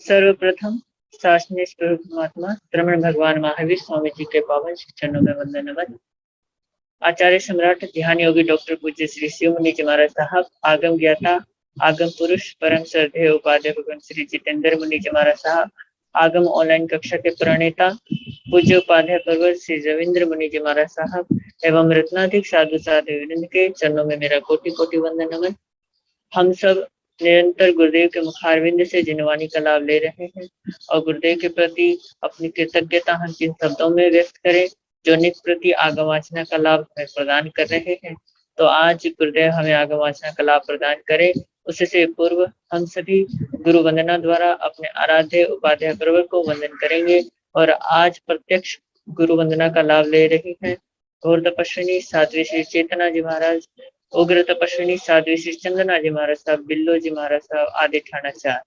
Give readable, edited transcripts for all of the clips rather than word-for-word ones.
सर्वप्रथम शासनीय स्वरूप महात्मा श्रमण भगवान महावीर स्वामी जी के पावन चरणों में वंदन नमन। आचार्य सम्राट ध्यान योगी डॉक्टर पूज्य श्री शिव मुनि जी महाराज साहब, आगम ज्ञाता आगम पुरुष परम श्रद्धेय उपाध्याय भगवान श्री जितेंद्र मुनि जी महाराज साहब, आगम ऑनलाइन कक्षा के प्रणेता पूज्य उपाध्याय पर्वत श्री रविंद्र मुनि जी महाराज साहब एवं रत्नाधिक साधु साधु वृंद के चरणों में मेरा कोटि कोटि वंदन नमन। हम सब निरंतर गुरुदेव के मुखारविंद से जिनवानी का लाभ ले रहे हैं और गुरुदेव के प्रति अपनी कृतज्ञता हम जिन शब्दों में व्यक्त करें जो नित्य प्रति आगमवाचना का लाभ हमें प्रदान कर रहे हैं। तो आज गुरुदेव हमें आगमवाचना का लाभ प्रदान करें, उससे पूर्व हम सभी गुरु वंदना द्वारा अपने आराध्य उपाध्याय प्रवर को वंदन करेंगे। और आज प्रत्यक्ष गुरु वंदना का लाभ ले रही है घोर तपस्विनी साध्वी श्री चेतना जी महाराज, उग्र तपस्विनी साध्वी श्री चंदना जी महाराज साहब, बिल्लो जी महाराज साहब आदि ठाणा 4।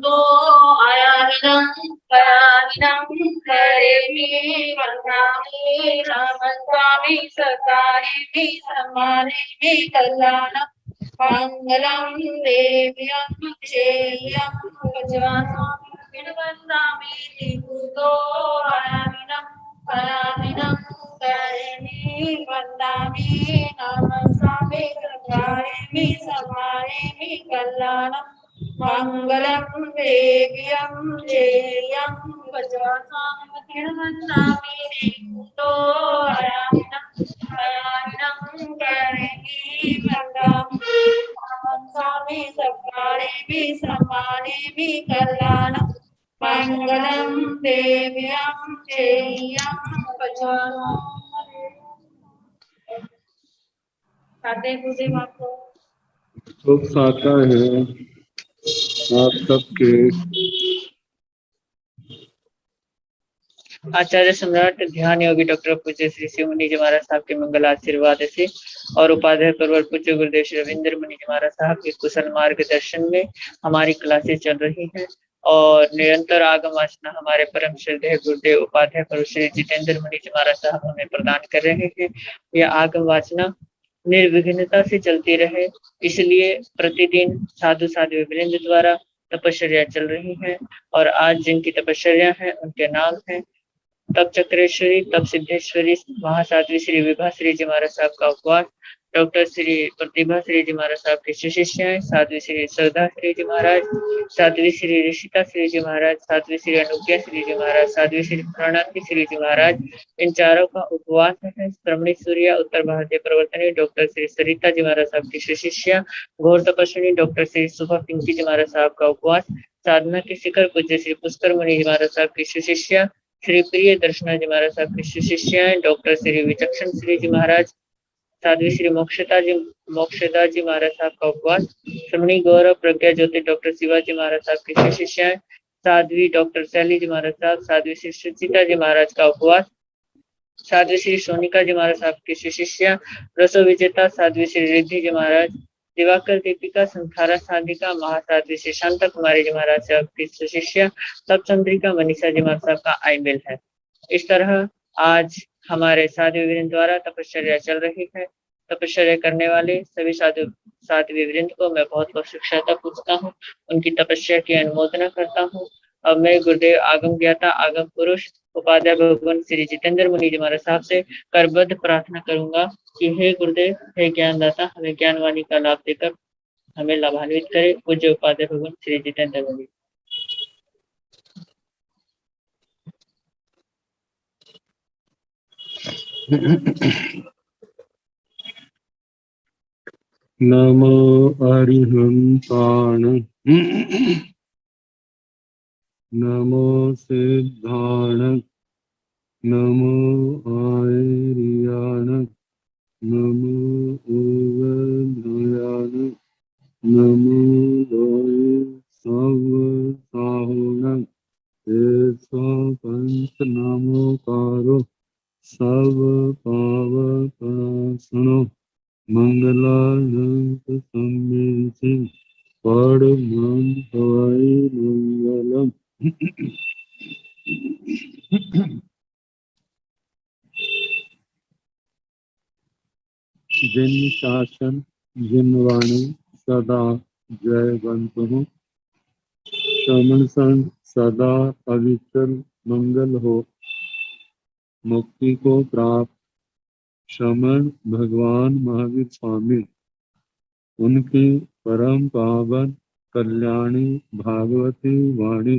तो आयाविनं पयाविनं करेमि वन्दामि नमस्कामि सकारिमि सम्मानिमि कल्याणं मंगलं देव्यं श्रेयं भजवामि वन्दामि तो आयाविनं पयाविनं करेमि वन्दामि नमस्कामि सकारिमि सम्मानिमि कल्याणं मंगलम देव्यं श्रेयं भजवामि वन्दामि तो आयाविनं पयाविनं करेमि वन्दामि नमस्कामि सकारिमि सम्मानिमि कल्याणं मंगलम देव्यं श्रेयं भजवामि। सादे गुरुदेव आपको सुख आता है आप सबके। आचार्य सम्राट ध्यान योगी डॉक्टर पूज्य श्री शिव मुनि जी महाराज साहब के मंगल आशीर्वाद से और उपाध्याय पर्वत पूज्य गुरुदेव श्री रविंद्र मुनि जी महाराज साहब के कुशल मार्गदर्शन में हमारी क्लासेस चल रही हैं और निरंतर आगम वाचना हमारे परम श्रद्धेय गुरुदेव उपाध्याय पर्वत श्री जितेंद्र मुनि जी महाराज साहब हमें प्रदान कर रहे हैं। यह आगम वाचना निर्विघ्नता से चलती रहे, इसलिए प्रतिदिन साधु साध्वी वृंद द्वारा तपश्चर्या चल रही है। और आज जिनकी तपश्चर्या है उनके नाम है तप चक्रेश्वरी, तप सिद्धेश्वरी महासाध्वी श्री विभा श्री जी महाराज साहब का उपवास, डॉक्टर श्री प्रतिभा श्री जी महाराज साहब के शिष्याएं, साध्वी श्री श्रद्धा श्री जी महाराज, साध्वी श्री ऋषिता श्री जी महाराज, साध्वी श्री अनुज्ञा श्री जी महाराज, साध्वी श्री प्रणति श्री जी महाराज, इन चारों का उपवास है। श्रमणी सूर्य उत्तर भारतीय प्रवर्तनी डॉक्टर श्री सरिता जी महाराज साहब की शिष्या, घोर तपस्विनी डॉक्टर श्री सुभा पिंकी जी महाराज साहब का उपवास, साधना के शिखर पूज्य श्री पुष्कर मुनि जी महाराज साहब की शिष्या, श्री प्रिय दर्शना जी महाराज साहब की शिष्याएं, डॉक्टर श्री विचक्षण श्री जी महाराज, साध्वी श्री मोक्षदा जी महाराज साहब का उपवास, श्रमणी गौरव प्रज्ञा ज्योति डॉक्टर शिवाजी महाराज साहब की शिष्याएं, साध्वी डॉक्टर शैली जी महाराज साहब, साध्वी श्री सुचिता जी महाराज का उपवास, साध्वी श्री सोनिका जी महाराज साहब की शिष्या, रसो विजेता साध्वी श्री रिद्धि जी महाराज, दिवाकर दीपिका संथारा साधिका महासाध्वी श्री शांता कुमारी जी महाराज साहब की शिष्या, तप चंद्रिका मनीषा जी महाराज साहब का आईमेल है। इस तरह आज हमारे साध्वी वृंद द्वारा तपश्चर्या चल रही है। तपश्चर्या करने वाले सभी साध्वी वृंद को मैं बहुत बहुत शिक्षाता पूछता हूँ, उनकी तपस्या की अनुमोदना करता हूँ। अब मैं गुरुदेव आगम ज्ञाता आगम पुरुष उपाध्याय भगवान श्री जितेंद्र मुनि जी महाराज साहब से करबद्ध प्रार्थना करूंगा कि हे गुरुदेव, हे ज्ञानदाता, हमें ज्ञानवाणी का लाभ देकर हमें लाभान्वित करे। पूज्य उपाध्याय भगवान श्री जितेंद्र मुनि। नमो अरिहंताण नमो सिद्धाण नमो आयर्याण नमो ओवधयाण नमो लोय सवसाहुण पंच नमोकारो सब पावपणासनो मंगलानंद सम्मेति परमं हवै मंगलम्। जिन शासन जिन वाणी सदा जयवंतु श्रमण संग सदा अविचल मंगल हो मुक्ति को प्राप्त श्रमण भगवान महावीर स्वामी उनकी परम पावन कल्याणी भागवती वाणी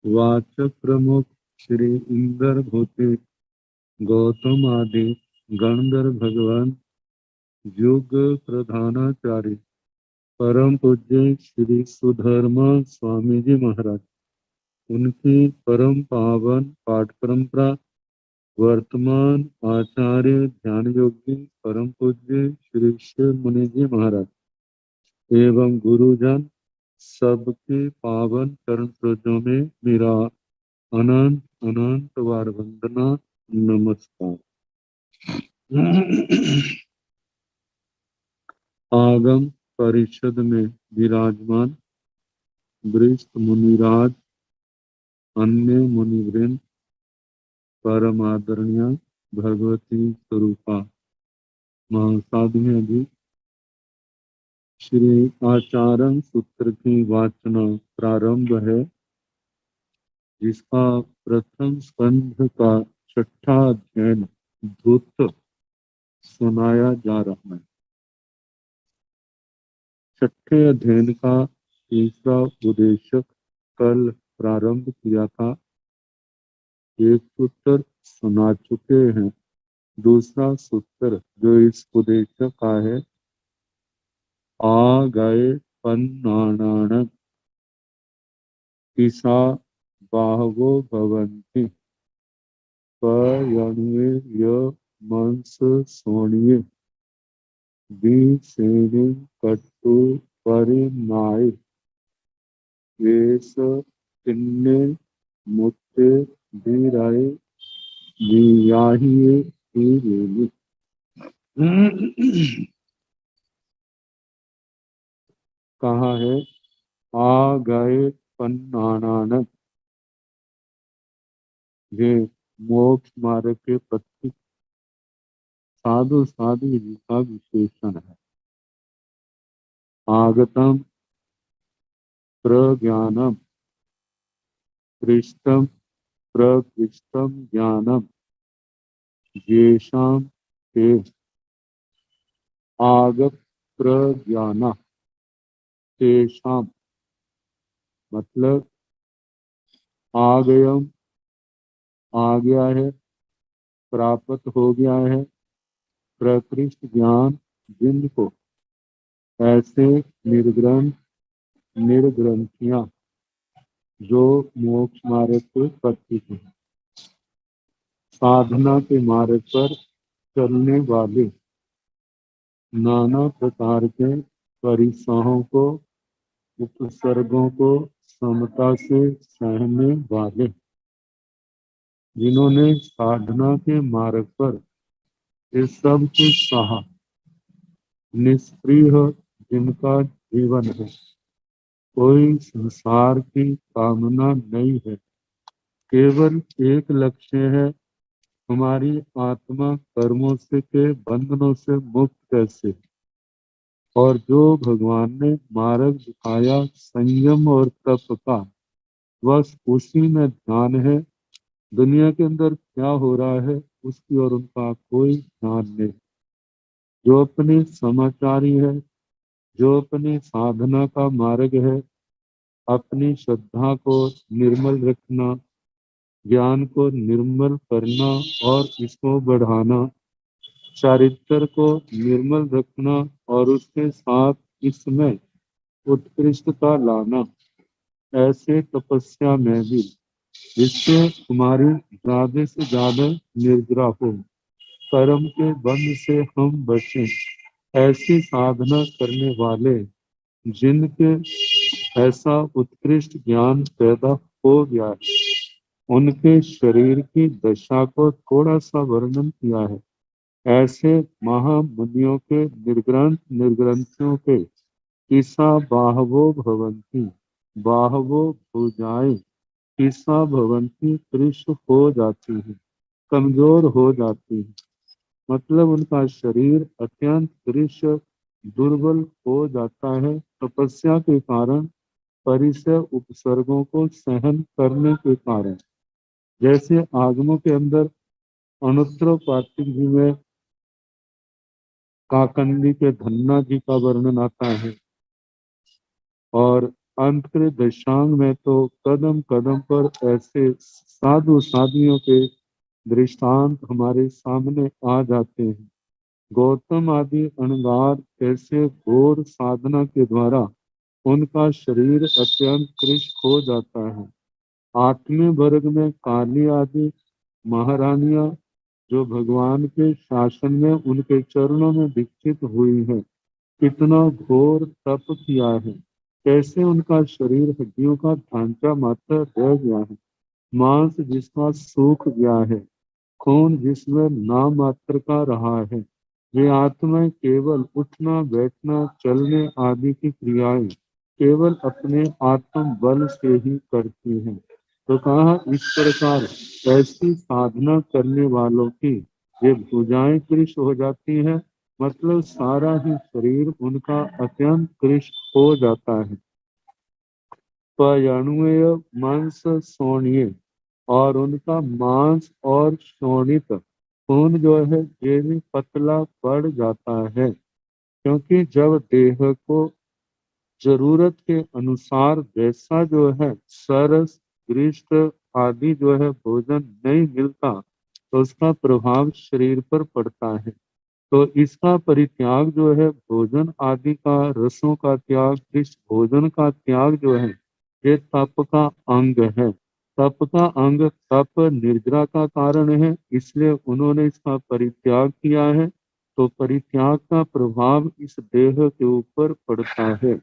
वाचक प्रमुख श्री इंद्र भूति गौतम आदि गणधर भगवान युग प्रधानाचार्य परम पूज्य श्री सुधर्मा स्वामी जी महाराज उनकी परम पावन पाठ परंपरा वर्तमान आचार्य ध्यान योगी परम पूज्य श्री शिव मुनि जी महाराज एवं गुरुजन सबके पावन चरण सरोजों में मेरा अनंत अनंत बार वंदना नमस्कार। आगम परिषद में विराजमान वरिष्ठ मुनिराज अन्य मुनिवृंद परम आदरणीय भगवती स्वरूपा महासाधुओं जी श्री आचारण सूत्र की वाचना प्रारंभ है जिसका प्रथम स्कंध का छठा अध्ययन धूत सुनाया जा रहा है। छठे अध्ययन का तीसरा उपदेशक कल प्रारंभ किया था। एक सूत्र सुना चुके हैं। दूसरा सूत्र जो इस उपदेशक का है आ गए पन्नाणान ईसा बाहवो भवन्ति पयण्वे य मंस सोणिये विसेने कट्टु परिनाय वेश तिन्ने मुत्ते धीराय वियाहिये हीरेनि। कहा है आ गए पन्नाणान ये मोक्ष मार्ग के प्रति साधु साधु जी का विशेषण है। आगतम प्रज्ञानम पृष्ठम प्रकृष्टम ज्ञानम येषाम ते आगत प्रज्ञाना तेषाम मतलब आगयम आ गया है प्राप्त हो गया है प्रकृष्ट ज्ञान जिनको ऐसे निर्ग्रंथियां जो मोक्ष मार्ग के पथिक हैं साधना के मार्ग पर चलने वाले नाना प्रकार के परिसहों को उपसर्गों को समता से सहने वाले जिन्होंने साधना के मार्ग पर ये सब कुछ सहा निष्क्रिय जिनका जीवन है कोई संसार की कामना नहीं है केवल एक लक्ष्य है हमारी आत्मा कर्मों से के बंधनों से मुक्त कैसे और जो भगवान ने मार्ग दिखाया संयम और तप का बस उसी में ध्यान है दुनिया के अंदर क्या हो रहा है उसकी और उनका कोई ध्यान नहीं जो अपनी समाचारी है जो अपनी साधना का मार्ग है अपनी श्रद्धा को निर्मल रखना ज्ञान को निर्मल करना और इसको बढ़ाना चारित्र को निर्मल रखना और उसके साथ इसमें उत्कृष्टता लाना ऐसे तपस्या में भी जिससे तुम्हारी ज्यादा से ज्यादा निर्जरा हो कर्म के बंध से हम बचें ऐसी साधना करने वाले जिनके ऐसा उत्कृष्ट ज्ञान पैदा हो गया है उनके शरीर की दशा को थोड़ा सा वर्णन किया है ऐसे महामुनियों के निर्ग्रंथियों के ईसा बाहवो भवंती बाहवो भुजाएं ईसा भवंती कृश हो जाती है, कमजोर हो जाती है। मतलब उनका शरीर अत्यंत कृश दुर्बल हो जाता है तपस्या के कारण, परिसर उपसर्गों को सहन करने के कारण। जैसे आगमों के अंदर अनुत्तरोपात्तिक जी में काकंदी के धन्ना जी का वर्णन आता है, और अंत के दशांग में तो कदम कदम पर ऐसे साधु साधुओं के दृष्टांत हमारे सामने आ जाते हैं। गौतम आदि अणगार ऐसे घोर साधना के द्वारा उनका शरीर अत्यंत कृश हो जाता है। आठवें वर्ग में काली आदि महारानियां जो भगवान के शासन में उनके चरणों में दीक्षित हुई है, कितना घोर तप किया है, कैसे उनका शरीर हड्डियों का ढांचा मात्र रह गया है, मांस जिसका सूख गया है, खून जिसमें नाम मात्र का रहा है। वे आत्माएं केवल उठना बैठना चलने आदि की क्रियाएं केवल अपने आत्म बल से ही करती हैं। तो कहा इस प्रकार ऐसी साधना करने वालों की ये भुजाएं कृश हो जाती है, मतलब सारा ही शरीर उनका अत्यंत कृश हो जाता है। पयणुय मांस सोनिए, और उनका मांस और शोणित खून जो है ये भी पतला पड़ जाता है, क्योंकि जब देह को जरूरत के अनुसार वैसा जो है सरस ग्रिष्ट आदि जो है भोजन नहीं मिलता, तो उसका प्रभाव शरीर पर पड़ता है। तो इसका परित्याग जो है भोजन आदि का, रसों का त्याग, इस भोजन का त्याग जो है ये तप का अंग है। तप का अंग तप निर्जरा का कारण है, इसलिए उन्होंने इसका परित्याग किया है। तो परित्याग का प्रभाव इस देह के ऊपर पड़ता है।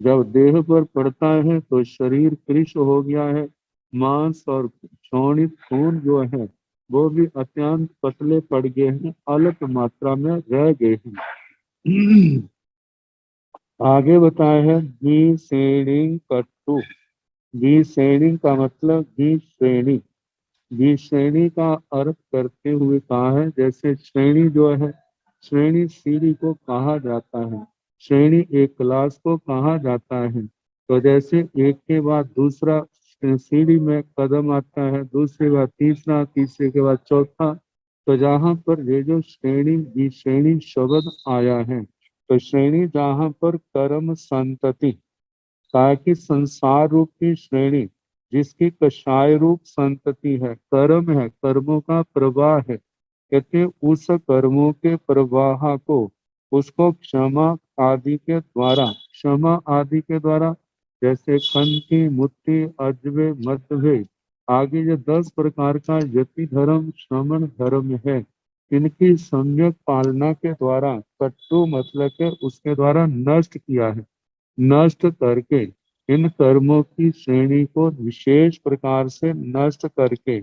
जब देह पर पड़ता है तो शरीर कृश हो गया है, मांस और शोणित खून जो है वो भी अत्यंत पतले पड़ गए हैं, अल्प मात्रा में रह गए हैं। आगे बताया है द्विश्रेणी कट्टु। द्विश्रेणी का मतलब द्विश्रेणी, द्विश्रेणी का अर्थ करते हुए कहा है, जैसे श्रेणी जो है, श्रेणी सीढ़ी को कहा जाता है, श्रेणी एक क्लास को कहा जाता है। तो जैसे एक के बाद दूसरा सीढ़ी में कदम आता है, दूसरे के बाद तीसरा, तीसरे के बाद चौथा। तो जहाँ पर ये जो श्रेणी विश्रेणी शब्द आया है, तो श्रेणी जहाँ पर कर्म संतति, ताकि संसार रूप की श्रेणी जिसकी कषाय रूप संतति है, कर्म है, कर्मों का प्रवाह है, कहते उस कर्मों के प्रवाह को उसको क्षमा आदि के द्वारा, क्षमा आदि के द्वारा, जैसे खंति मुक्ति अजवे मध्य, आगे जो 10 प्रकार का यति धर्म श्रमण धर्म है, इनकी सम्यक पालना के द्वारा, कट्टु मतलब के उसके द्वारा नष्ट किया है। नष्ट करके इन कर्मों की श्रेणी को विशेष प्रकार से नष्ट करके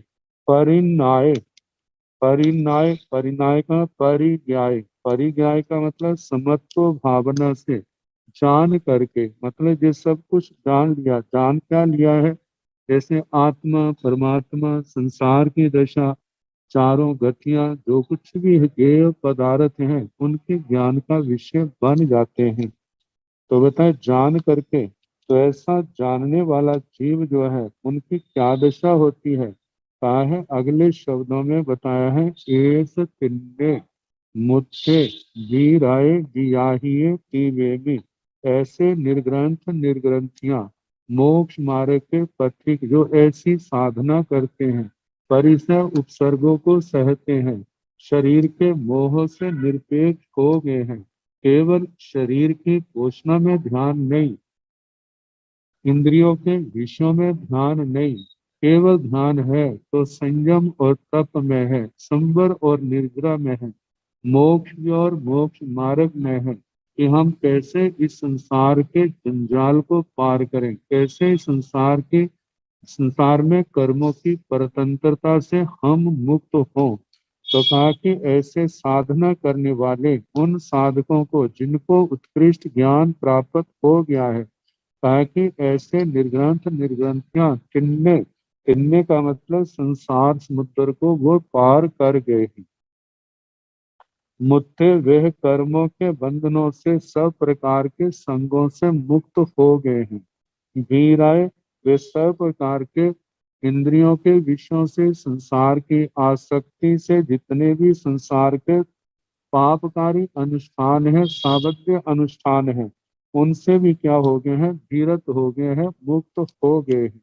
परिणाय, परिणाय, परिणाय का परिज्ञाय, परिज्ञाय का मतलब समत्व भावना से जान करके, मतलब ये सब कुछ जान लिया। जान क्या लिया है? जैसे आत्मा, परमात्मा, संसार की दशा, चारों गतियां, जो कुछ भी ज्ञेय पदार्थ हैं उनके ज्ञान का विषय बन जाते हैं। तो बताए जान करके, तो ऐसा जानने वाला जीव जो है उनकी क्या दशा होती है, कहा है अगले शब्दों में बताया है, एस तिन्ने मुझसे वीराय जियाहिए पीवेमी, ऐसे निर्ग्रंथ निर्ग्रंथियां मोक्ष मार्ग के पथिक जो ऐसी साधना करते हैं, परिसर उपसर्गों को सहते हैं, शरीर के मोह से निरपेक्ष हो गए हैं, केवल शरीर की पोषणा में ध्यान नहीं, इंद्रियों के विषयों में ध्यान नहीं, केवल ध्यान है तो संयम और तप में है, संवर और निर्जरा में है, मोक्ष और मोक्ष मार्ग में है, कि हम कैसे इस संसार के जंजाल को पार करें, कैसे इस संसार में कर्मों की परतंत्रता से हम मुक्त हों। तो कहा कि ऐसे साधना करने वाले उन साधकों को जिनको उत्कृष्ट ज्ञान प्राप्त हो गया है, कहा कि ऐसे निर्ग्रंथ निर्ग्रंथियां किन्ने किन्ने का मतलब संसार समुद्र को वो पार कर गए हैं। मुत्ते वह कर्मों के बंधनों से सब प्रकार के संगों से मुक्त हो गए हैं। वीराय वे सब प्रकार के इंद्रियों के विषयों से, संसार की आसक्ति से, जितने भी संसार के पापकारी अनुष्ठान है, सावध्य अनुष्ठान है, उनसे भी क्या हो गए हैं, विरत हो गए हैं, मुक्त हो गए हैं।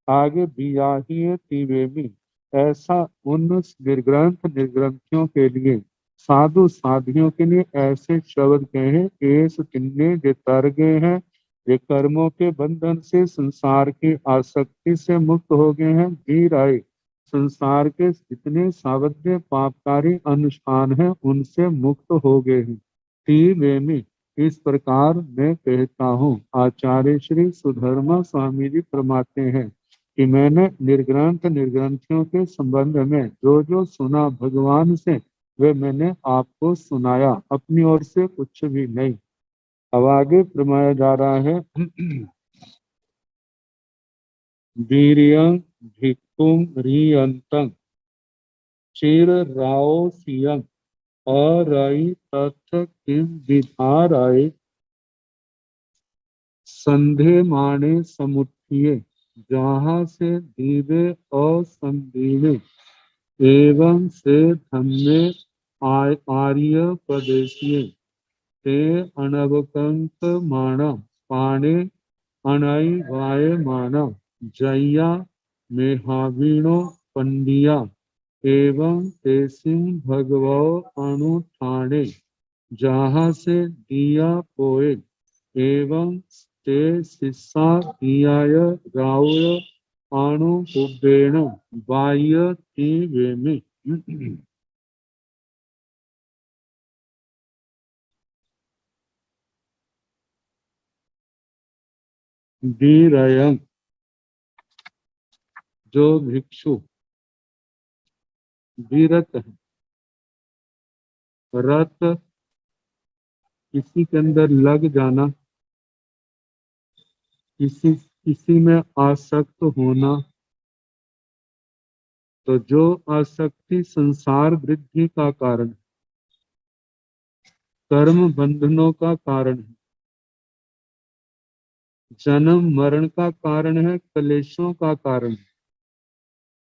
आगे बियाही तिवेमी, ऐसा उन निर्ग्रंथ निर्ग्रंथियों के लिए, साधु साधियों के लिए ऐसे शब्द कहे हैं, एस तिन्ने जे तर गए हैं, ये कर्मों के बंधन से, संसार की आसक्ति से मुक्त हो गए हैं। वीर आए, संसार के जितने सावध्य पापकारी अनुष्ठान हैं उनसे मुक्त हो गए हैं। तिवेमी, इस प्रकार मैं कहता हूँ। आचार्य श्री सुधर्मा स्वामी जी फरमाते हैं कि मैंने निर्ग्रंथ निर्ग्रंथियों के संबंध में जो जो सुना भगवान से, वे मैंने आपको सुनाया, अपनी ओर से कुछ भी नहीं। अब आगे फरमाया जा रहा है वीर्यं भिक्खुम रियंतं चिर राओ सियं अरई तथ किम विधाराय संधे माणे समुत्थिये जहाँ से दीवे असंदीवे एवं से धम्मे आर्य प्रदेशीय ते अनवकंक माण पाणे अनय वाय माण जय्या मेहावीणो पंडिया एवं तेसिंह भगवो अनुठाणे जहाँ से दिया पोए एवं ते शिष्या दियाय राउय अणुबेण बाह्य तिवेमि। वीरयं, जो भिक्षु वीरत है, रत किसी के अंदर लग जाना, किसी में आसक्त होना, तो जो आसक्ति संसार वृद्धि का कारण, कर्म बंधनों का कारण है, जन्म मरण का कारण है, क्लेशों का कारण है,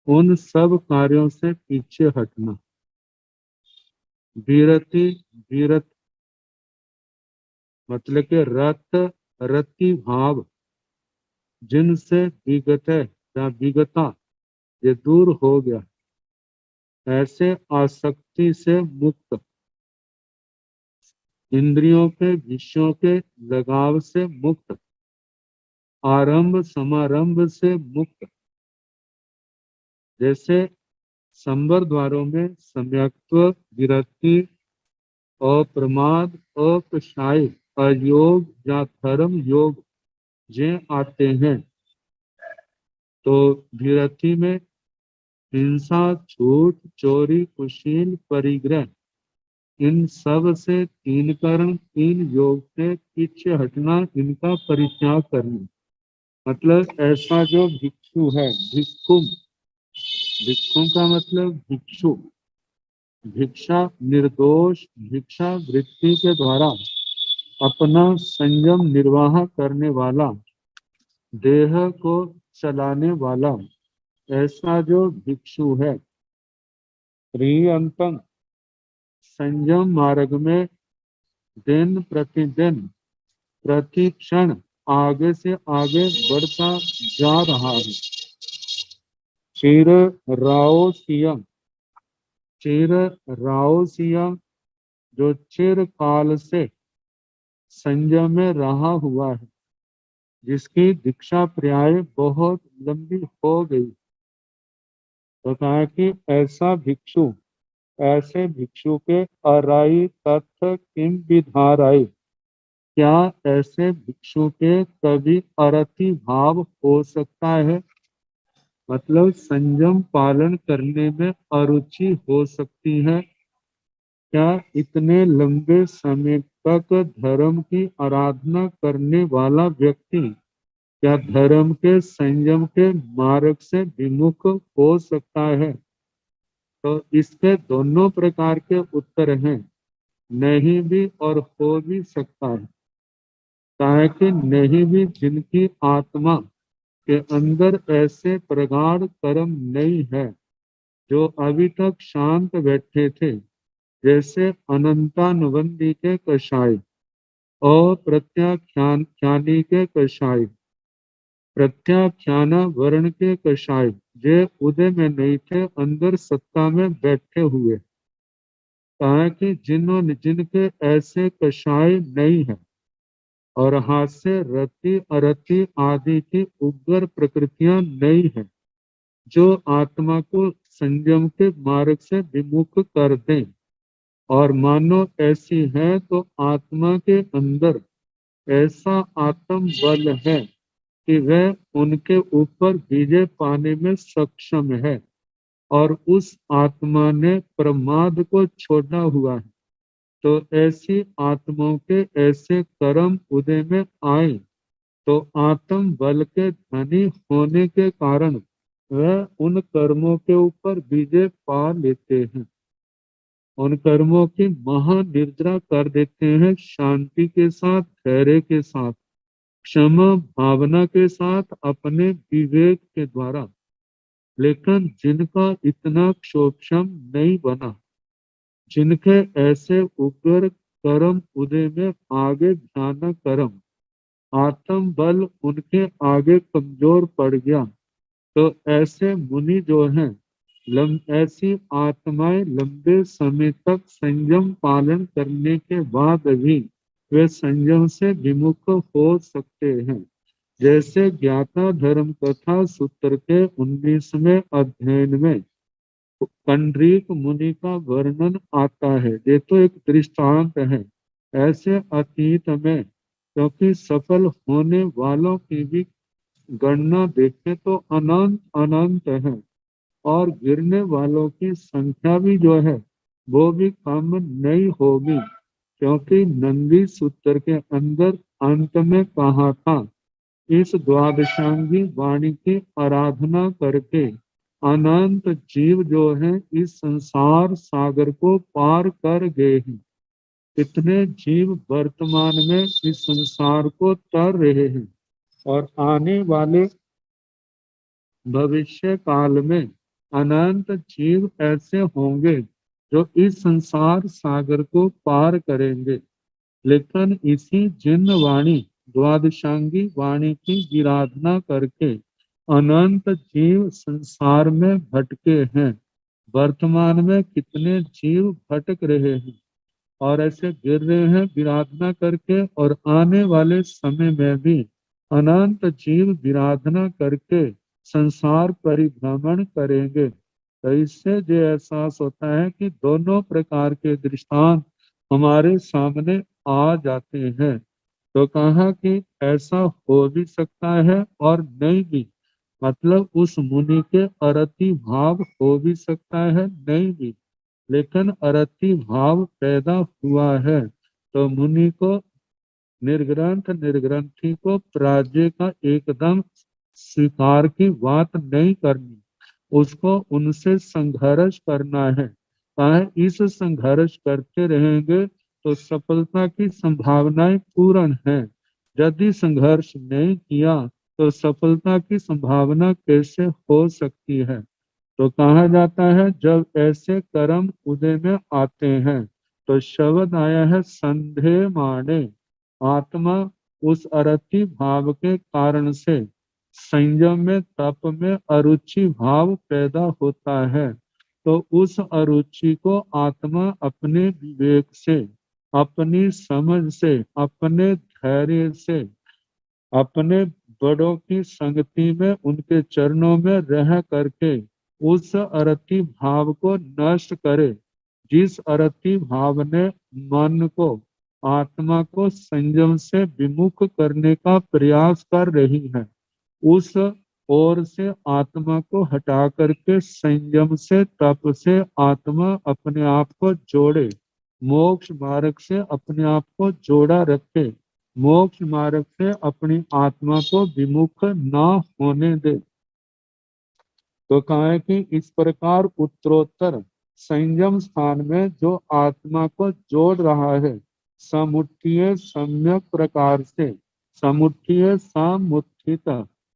उन सब कार्यों से पीछे हटना। विरति, विरत मतलब के रत, रति भाव, जिनसे विगत है या विगता ये दूर हो गया, ऐसे आसक्ति से मुक्त, इंद्रियों के विषयों के लगाव से मुक्त, आरंभ समारंभ से मुक्त, जैसे संवर द्वारों में सम्यक्त्व, विरक्ति, अप्रमाद, अकषाय, अयोग या धर्म योग जे आते हैं, तो विरक्ति में हिंसा, झूठ, चोरी, कुशील, परिग्रह, इन सब से तीन कर्म, तीन योग से पीछे हटना, इनका परित्याग करना। मतलब ऐसा जो भिक्षु है, भिक्षु, भिक्षु का मतलब भिक्षु, भिक्षा निर्दोष भिक्षा वृत्ति के द्वारा अपना संयम निर्वाह करने वाला, देह को चलाने वाला, ऐसा जो भिक्षु है, प्रियंतम, संयम मार्ग में दिन प्रतिदिन, प्रति क्षण आगे से आगे बढ़ता जा रहा है। चिर राओ सियम, चिर राओ सियम, जो चिर काल से संयम में रहा हुआ है, जिसकी दीक्षा प्राय बहुत लंबी हो गई, तो कहा कि ऐसा भिक्षु, ऐसे भिक्षु के अराई तत्व किम विधाराई, क्या ऐसे भिक्षु के कभी अरति भाव हो सकता है, मतलब संयम पालन करने में अरुचि हो सकती है क्या? इतने लंबे समय तक धर्म की आराधना करने वाला व्यक्ति क्या धर्म के संयम के मार्ग से विमुख हो सकता है? तो इसके दोनों प्रकार के उत्तर हैं, नहीं भी और हो भी सकता है। कहा कि नहीं भी, जिनकी आत्मा के अंदर ऐसे प्रगाढ़ कर्म नहीं है, जो अभी तक शांत बैठे थे, जैसे अनंतानुबंधी के कषाय और प्रत्याख्यानी के कषाय, प्रत्याख्याना वर्ण के कषाय, जे उदय में नहीं थे, अंदर सत्ता में बैठे हुए। कहा कि जिनके ऐसे कषाय नहीं है और हाथ से रति अरति आदि की उग्र प्रकृतियां नहीं है, जो आत्मा को संयम के मार्ग से विमुख कर दें, और मानो ऐसी है तो आत्मा के अंदर ऐसा आत्म बल है कि वह उनके ऊपर विजय पाने में सक्षम है, और उस आत्मा ने प्रमाद को छोड़ा हुआ है। तो ऐसी आत्माओं के ऐसे कर्म उदय में आए तो आत्म बल के धनी होने के कारण वह उन कर्मों के ऊपर विजय पा लेते हैं, उन कर्मों की महानिर्जरा कर देते हैं, शांति के साथ, धैर्य के साथ, क्षमा भावना के साथ, अपने विवेक के द्वारा। लेकिन जिनका इतना क्षोभक्षम नहीं बना, जिनके ऐसे उग्र कर्म उदय में आगे भयानक कर्म, आत्म बल उनके आगे कमजोर पड़ गया, तो ऐसे मुनि जो हैं, ऐसी आत्माएं लंबे समय तक संयम पालन करने के बाद भी वे संयम से विमुख हो सकते हैं। जैसे ज्ञाता धर्म कथा सूत्र के 19वें अध्ययन में कंडरीक मुनि का वर्णन आता है। ये तो एक दृष्टांत है। ऐसे अतीत में, क्योंकि सफल होने वालों की भी गणना देखें तो अनंत अनंत है, और गिरने वालों की संख्या भी जो है वो भी कम नहीं होगी, क्योंकि नंदी सूत्र के अंदर अंत में कहा था, इस द्वादशांगी वाणी की आराधना करके अनंत जीव जो हैं इस संसार सागर को पार कर गए हैं। कितने जीव वर्तमान में इस संसार को तर रहे हैं, और आने वाले भविष्य काल में अनंत जीव ऐसे होंगे जो इस संसार सागर को पार करेंगे। लेकिन इसी जिन वाणी, द्वादशांगी वाणी की विराधना करके अनंत जीव संसार में भटके हैं। वर्तमान में कितने जीव भटक रहे हैं और ऐसे गिर रहे हैं विराधना करके, और आने वाले समय में भी अनंत जीव विराधना करके संसार परिभ्रमण करेंगे। तो इससे ये एहसास होता है कि दोनों प्रकार के दृष्टांत हमारे सामने आ जाते हैं। तो कहा कि ऐसा हो भी सकता है और नहीं भी, मतलब उस मुनि के अरति भाव हो भी सकता है, नहीं भी, लेकिन अरति भाव पैदा हुआ है तो मुनि को, निर्ग्रंथ निर्ग्रंथी को पराजय का एकदम स्वीकार की बात नहीं करनी, उसको उनसे संघर्ष करना है। इस संघर्ष करते रहेंगे तो सफलता की संभावनाएं पूर्ण है। यदि संघर्ष नहीं किया तो सफलता की संभावना कैसे हो सकती है? तो कहा जाता है जब ऐसे कर्म उदय में आते हैं तो शब्द आया है संदेह माने, आत्मा उस अरति भाव के कारण से संयम में, तप में अरुचि भाव पैदा होता है। तो उस अरुचि को आत्मा अपने विवेक से, अपनी समझ से, अपने धैर्य से, अपने बड़ों की संगति में, उनके चरणों में रह करके उस अरति भाव को नष्ट करे। जिस अरति भाव ने मन को, आत्मा को संयम से विमुख करने का प्रयास कर रही है, उस ओर से आत्मा को हटा करके संयम से, तप से आत्मा अपने आप को जोड़े, मोक्ष मार्ग से अपने आप को जोड़ा रखे, मोक्ष मार्ग से अपनी आत्मा को विमुख न होने दे। तो कहा है कि इस प्रकार उत्तरोत्तर संयम स्थान में जो आत्मा को जोड़ रहा है, समुत्थित सम्यक प्रकार से, समुत्थित समुत्थित,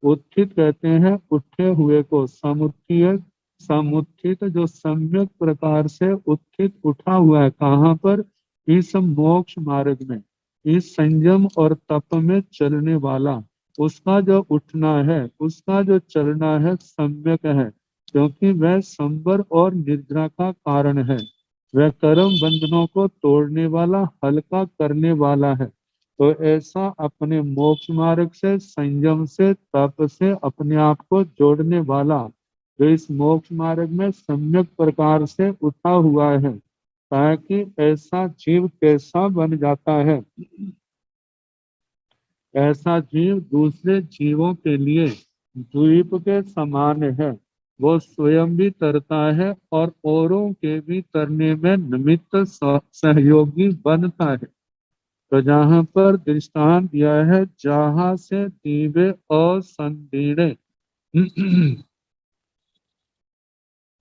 उत्थित कहते हैं उठे हुए को, समुत्थित समुत्थित जो सम्यक प्रकार से उत्थित उठा हुआ है, कहाँ पर? इस मोक्ष मार्ग में, इस संयम और तप में चलने वाला, उसका जो उठना है, उसका जो चलना है सम्यक है, क्योंकि वह संवर और निद्रा का कारण है। वह कर्म बंधनों को तोड़ने वाला, हल्का करने वाला है। तो ऐसा अपने मोक्ष मार्ग से, संयम से, तप से अपने आप को जोड़ने वाला, जो इस मोक्ष मार्ग में सम्यक प्रकार से उठा हुआ है, ताकि ऐसा जीव कैसा बन जाता है? ऐसा जीव दूसरे जीवों के लिए द्वीप के समान है। वो स्वयं भी तरता है और औरों के भी तरने में निमित्त सहयोगी बनता है। तो जहाँ पर दृष्टांत दिया है, जहाँ से दीवे असंदीने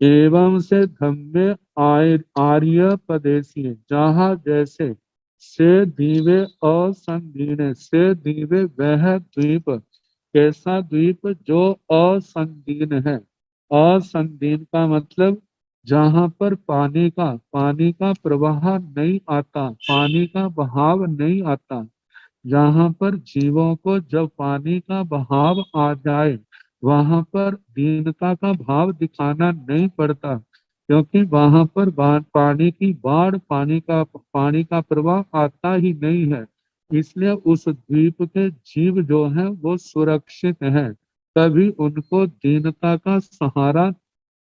एवं से धम्मे आर्य पदेशी, जहाँ जैसे से दीवे असंदीने, से दीवे वह द्वीप, कैसा द्वीप? जो असंदीन है। असंदीन का मतलब जहाँ पर पानी का प्रवाह नहीं आता, पानी का बहाव नहीं आता। जहाँ पर जीवों को जब पानी का बहाव आ जाए, वहां पर दीनता का भाव दिखाना नहीं पड़ता, क्योंकि वहां पर पानी की बाढ़, पानी का प्रवाह आता ही नहीं है। इसलिए उस द्वीप के जीव जो हैं वो सुरक्षित हैं। कभी उनको दीनता का सहारा,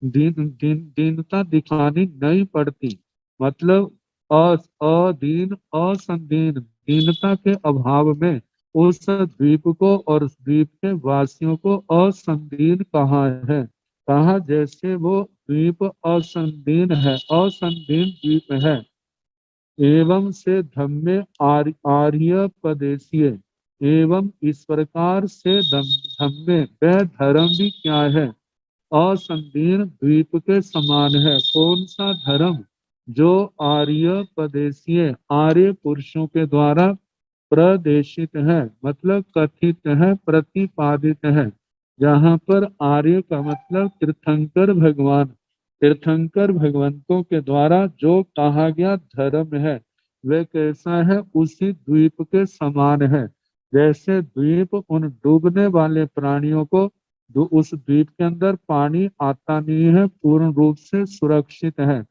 दीनता दिखानी नहीं पड़ती। मतलब अदीन असंदीन, दीनता के अभाव में उस द्वीप को और उस द्वीप के वासियों को असंदीन कहा है। कहा जैसे वो द्वीप असंदीन है, असंदीन द्वीप है। एवं से धम्मे आर्य पदेशीय, एवं इस प्रकार से धम्मे वह धर्म भी क्या है? असंदीन द्वीप के समान है। कौन सा धर्म? जो आर्य प्रदेशीय, आर्य पुरुषों के द्वारा प्रदेशित है, मतलब कथित है, प्रतिपादित है। जहाँ पर आर्य का मतलब तीर्थंकर भगवान, तीर्थंकर भगवंतों के द्वारा जो कहा गया धर्म है, वह कैसा है? उसी द्वीप के समान है। जैसे द्वीप उन डूबने वाले प्राणियों को, जो उस द्वीप के अंदर पानी आता नहीं है, पूर्ण रूप से सुरक्षित है।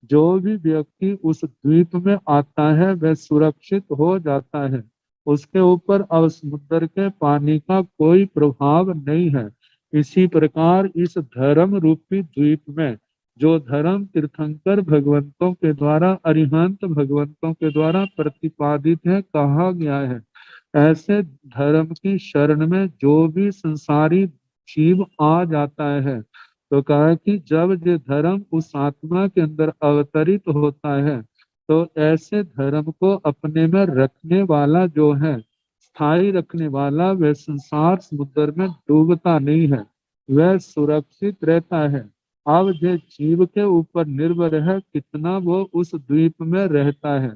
जो भी व्यक्ति उस द्वीप में आता है वह सुरक्षित हो जाता है। उसके ऊपर अब समुद्र के पानी का कोई प्रभाव नहीं है। इसी प्रकार इस धर्म रूपी द्वीप में, जो धर्म तीर्थंकर भगवंतों के द्वारा, अरिहंत भगवंतों के द्वारा प्रतिपादित है, कहा गया है, ऐसे धर्म की शरण में जो भी संसारी जीव आ जाता है, तो कहा कि जब ये धर्म उस आत्मा के अंदर अवतरित होता है, तो ऐसे धर्म को अपने में रखने वाला जो है, स्थायी रखने वाला, वह संसार समुद्र में डूबता नहीं है, वह सुरक्षित रहता है। अब ये जीव के ऊपर निर्भर है कितना वो उस द्वीप में रहता है।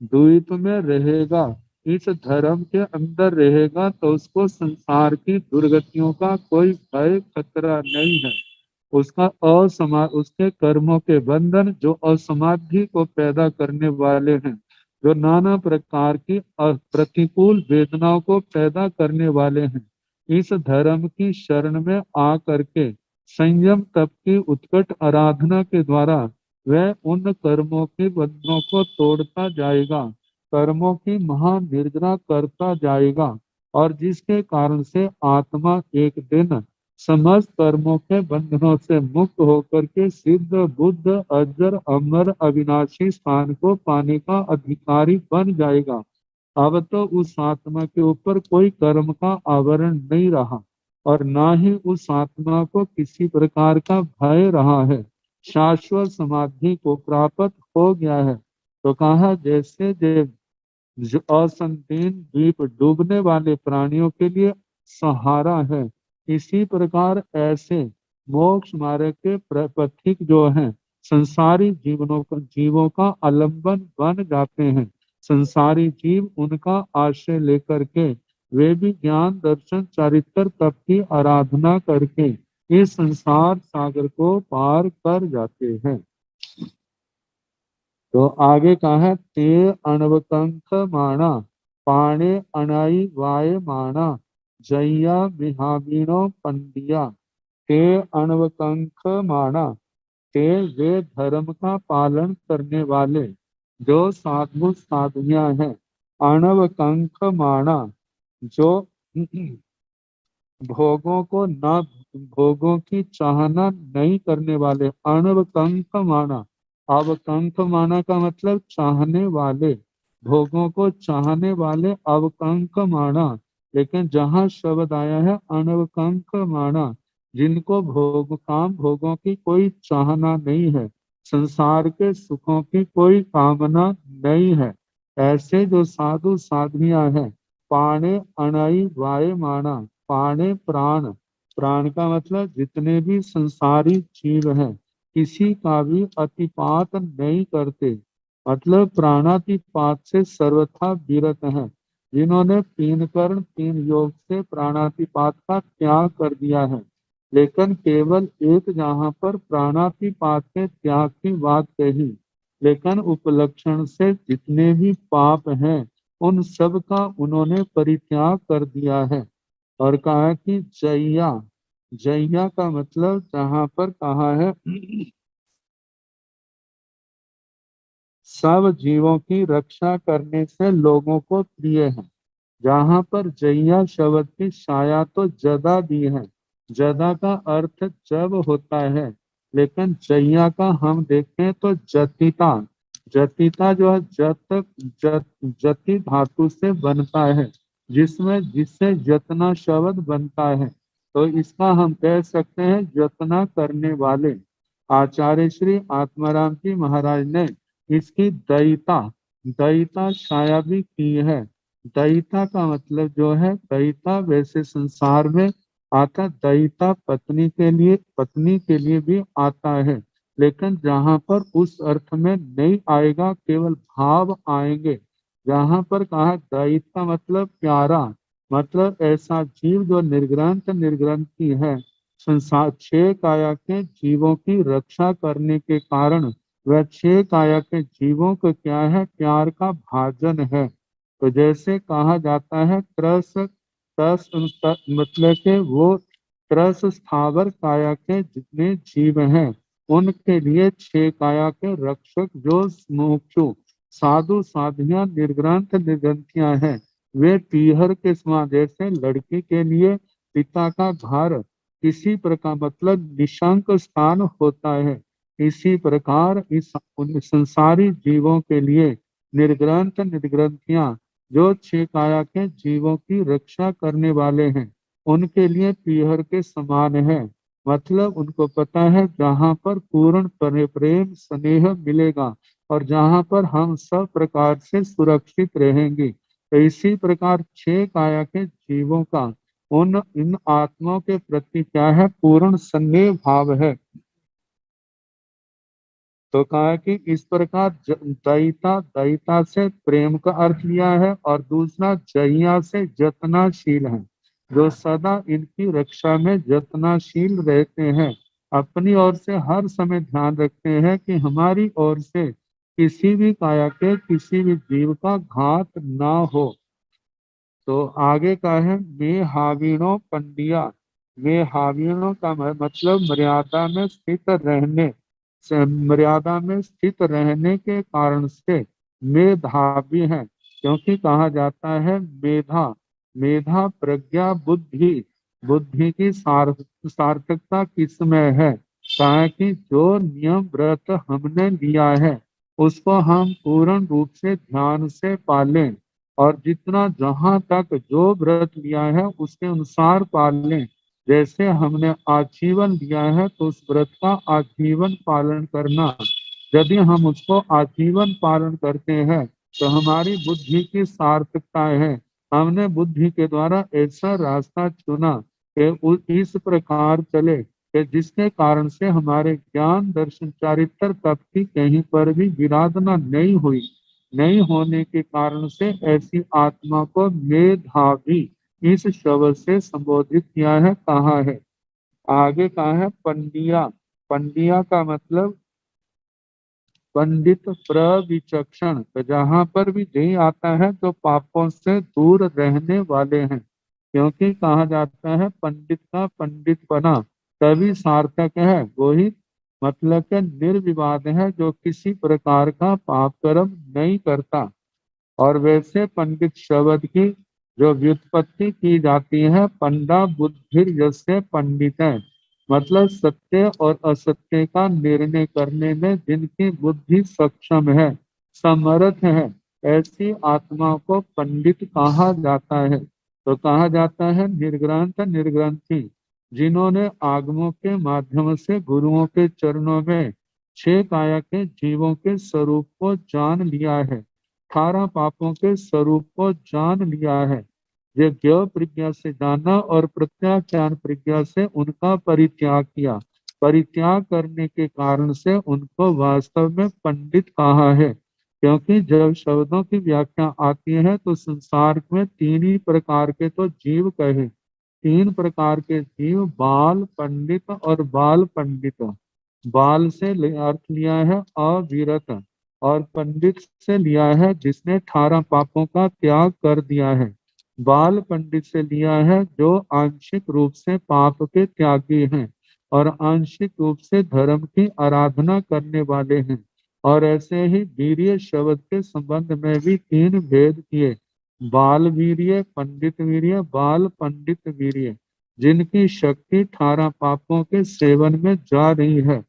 द्वीप में रहेगा, इस धर्म के अंदर रहेगा, तो उसको संसार की दुर्गतियों का कोई भय खतरा नहीं है। उसके कर्मों के बंधन जो असमाधि को पैदा करने वाले हैं, जो नाना प्रकार की प्रतिकूल वेदनाओं को पैदा करने वाले हैं, इस धर्म की शरण में आ करके संयम तप की उत्कट आराधना के द्वारा वह उन कर्मों के बंधनों को तोड़ता जाएगा, कर्मों की महान निर्जरा करता जाएगा, और जिसके कारण से आत्मा एक दिन समस्त कर्मों के बंधनों से मुक्त होकर के सिद्ध बुद्ध अजर अमर अविनाशी स्थान को पाने का अधिकारी बन जाएगा। अब तो उस आत्मा के ऊपर कोई कर्म का आवरण नहीं रहा, और ना ही उस आत्मा को किसी प्रकार का भय रहा है। शाश्वत समाधि को प्राप्त हो गया है। तो कहा जैसे जो असंकीर्ण द्वीप डूबने वाले प्राणियों के लिए सहारा है। इसी प्रकार ऐसे मोक्ष मार्ग के पथिक जो हैं संसारी जीवों का आलंबन बन जाते हैं। संसारी जीव उनका आश्रय लेकर के वे भी ज्ञान दर्शन चारित्र तप की आराधना करके इस संसार सागर को पार कर जाते हैं। तो आगे कहा है ते अणवकंख माणा पाणे अणाई वाय माणा जैया विहावीणो पंडिया। ते अणवकंख माणा ते वे धर्म का पालन करने वाले जो साधु साधुनियां हैं। अणवकंख माणा जो भोगों को न भोगों की चाहना नहीं करने वाले। अणवकंख माना, अवकंख माना का मतलब चाहने वाले, भोगों को चाहने वाले अवकंख माना। लेकिन जहाँ शब्द आया है अनवकंख माना, जिनको भोगों की कोई चाहना नहीं है, संसार के सुखों की कोई कामना नहीं है, ऐसे जो साधु साधवियां हैं। पाणे अणाई वाय माना, पाणे प्राण, प्राण का मतलब जितने भी संसारी जीव हैं किसी का भी अतिपात नहीं करते, मतलब प्राणातिपात से सर्वथा विरत हैं। जिन्होंने तीन कर्ण तीन योग से प्राणातिपात का त्याग कर दिया है। लेकिन केवल एक जहाँ पर प्राणातिपात के त्याग की बात कही, लेकिन उपलक्षण से जितने भी पाप हैं उन सब का उन्होंने परित्याग कर दिया है। और कहा कि जैया, जैया का मतलब जहाँ पर कहा है सब जीवों की रक्षा करने से लोगों को प्रिय है। जहाँ पर जैया शब्द की छाया तो जदा दी है, जदा का अर्थ जब होता है, लेकिन जैया का हम देखें तो जतिता, जतिता जो है जति धातु से बनता है, जिससे जतना शब्द बनता है। तो इसका हम कह सकते हैं जतना करने वाले। आचार्य श्री आत्माराम जी महाराज ने इसकी दयिता, दयिता छाया भी की है। दयिता का मतलब जो है, दयिता वैसे संसार में आता, दयिता पत्नी के लिए भी आता है, लेकिन जहाँ पर उस अर्थ में नहीं आएगा, केवल भाव आएंगे। जहाँ पर कहा दयिता मतलब प्यारा, मतलब ऐसा जीव जो निर्ग्रंथी है। संसार छह काया के जीवों की रक्षा करने के कारण वह छह काया के जीवों को क्या है, प्यार का भाजन है। तो जैसे कहा जाता है त्रस, मतलब के वो त्रस स्थावर काया के जितने जीव हैं उनके लिए छह काया के रक्षक जो मुमुक्षु साधु साधियां निर्ग्रंथियां हैं, वे पीहर के समान, जैसे लड़की के लिए पिता का घर किसी प्रकार मतलब निशंक स्थान होता है, इसी प्रकार इस संसारी जीवों के लिए निर्ग्रंथियां जो छह काया के जीवों की रक्षा करने वाले हैं, उनके लिए पीहर के समान है। मतलब उनको पता है जहाँ पर पूर्ण प्रेम स्नेह मिलेगा और जहाँ पर हम सब प्रकार से सुरक्षित रहेंगे। तो इसी प्रकार छह काया के जीवों का उन इन आत्माओं के प्रति क्या है, पूर्ण स्नेह भाव है। तो कहा कि इस प्रकार दयिता, दयिता से प्रेम का अर्थ लिया है, और दूसरा जैया से जतनाशील है, जो सदा इनकी रक्षा में जतनाशील रहते हैं, अपनी ओर से हर समय ध्यान रखते हैं कि हमारी ओर से किसी भी काया के किसी भी जीव का घात ना हो। तो आगे का है मे हावीणों पंडिया, मे हावीणों का मतलब मर्यादा में स्थित रहने, मर्यादा में स्थित रहने के कारण से मेधावी है। क्योंकि कहा जाता है मेधा, मेधा प्रज्ञा बुद्धि, बुद्धि की सार्थकता किसमें है। कहा कि जो नियम व्रत हमने लिया है उसको हम पूर्ण रूप से ध्यान से पालें, और जितना जहां तक जो व्रत लिया है उसके अनुसार पालें। जैसे हमने आजीवन लिया है तो उस व्रत का आजीवन पालन करना, यदि हम उसको आजीवन पालन करते हैं तो हमारी बुद्धि की सार्थकता है। हमने बुद्धि के द्वारा ऐसा रास्ता चुना कि इस प्रकार चले कि जिसके कारण से हमारे ज्ञान दर्शन चारित्र तप की कहीं पर भी विराधना नहीं हुई। नहीं होने के कारण से ऐसी आत्मा को मेधावी इस शब्द से संबोधित किया है, कहा है। आगे कहा है पंडिया। पंडिया का मतलब पंडित प्रविचक्षण। तो जहाँ पर भी ध्येय आता है तो पापों से दूर रहने वाले हैं, क्योंकि कहा जाता है पंडित का पंडित बना तभी सार्थक है। वही मतलब के निर्विवाद है जो किसी प्रकार का पाप कर्म नहीं करता। और वैसे पंडित शब्द की जो व्युत्पत्ति की जाती है, पंडा बुद्धि जैसे पंडित है, मतलब सत्य और असत्य का निर्णय करने में जिनकी बुद्धि सक्षम है, समर्थ है, ऐसी आत्मा को पंडित कहा जाता है। तो कहा जाता है निर्ग्रंथ निर्ग्रंथी, जिन्होंने आगमों के माध्यम से गुरुओं के चरणों में छह काया के जीवों के स्वरूप को जान लिया है, 18 पापों के स्वरूप को जान लिया है। ये ज्ञ प्रज्ञा से जाना और प्रत्याख्यान प्रज्ञा से उनका परित्याग किया। परित्याग करने के कारण से उनको वास्तव में पंडित कहा है। क्योंकि जब शब्दों की व्याख्या आती है तो संसार में तीन ही प्रकार के तो जीव कहे। तीन प्रकार के जीव, बाल पंडित और बाल पंडित। बाल से अर्थ लिया है अविरत, और पंडित से लिया है जिसने 18 पापों का त्याग कर दिया है। बाल पंडित से लिया है जो आंशिक रूप से पाप के त्यागी हैं और आंशिक रूप से धर्म की आराधना करने वाले हैं। और ऐसे ही वीर्य शब्द के संबंध में भी तीन भेद किए, बाल वीर्य, पंडित वीर्य, बाल पंडित वीर्य, जिनकी शक्ति 18 पापों के सेवन में जा रही है,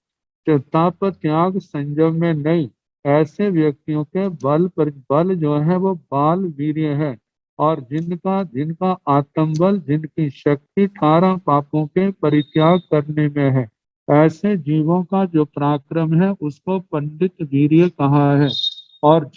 तप त्याग संयम में नहीं। ऐसे व्यक्तियों के बल पर बल जो है वो बाल वीर्य है, और जिनका जिनका आत्मबल, जिनकी शक्ति 18 पापों के परित्याग करने में है, ऐसे जीवों का जो पराक्रम है उसको पंडित वीर्य कहा है। और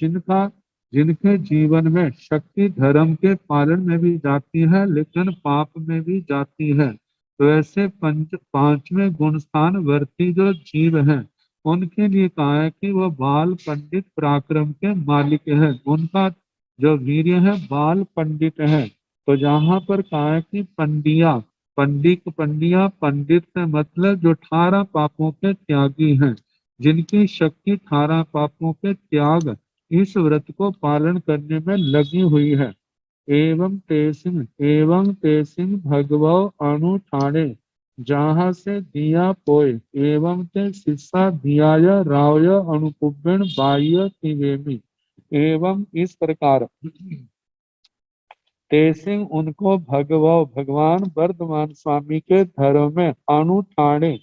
जिनके जीवन में शक्ति धर्म के पालन में भी जाती है लेकिन पाप में भी जाती है, तो ऐसे पांचवें गुण स्थान वर्ती जो जीव हैं उनके लिए कहा है कि वह बाल पंडित पराक्रम के मालिक है। उनका जो वीर्य है बाल पंडित है। तो जहाँ पर कहा है कि पंडिया, पंडिया पंडित से मतलब जो 18 पापों के त्यागी हैं, जिनकी शक्ति 18 पापों के त्याग इस व्रत को पालन करने में लगी हुई है। एवं तेसिंग भगवो अनुठाणे, जहाँ से दिया पोय, एवं ते शिष्या दियाय रावय अनुपुब्बेन बाह्य तिवेमी। एवं इस प्रकार तेसिंग उनको भगवान वर्धमान स्वामी के धर्म में अनुठाणे,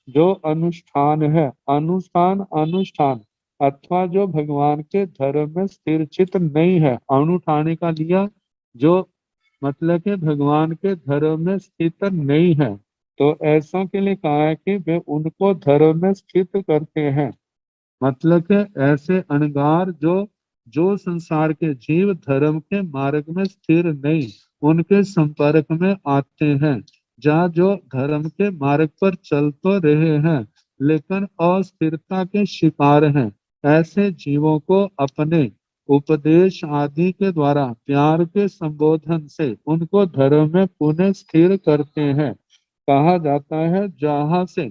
जो अनुष्ठान है, अनुष्ठान अथवा जो भगवान के धर्म में स्थिर चित नहीं है, अनुठाने का लिया जो मतलब कि भगवान के धर्म में स्थित नहीं है, तो ऐसा के लिए कहा है कि वे उनको धर्म में स्थित करते हैं। मतलब कि ऐसे अणगार जो संसार के जीव धर्म के मार्ग में स्थिर नहीं, उनके संपर्क में आते हैं। जहाँ जो धर्म के मार्ग पर चल तो रहे हैं लेकिन अस्थिरता के शिकार हैं, ऐसे जीवों को अपने उपदेश आदि के द्वारा प्यार के संबोधन से उनको धर्म में पुनः स्थिर करते हैं। कहा जाता है जहाँ से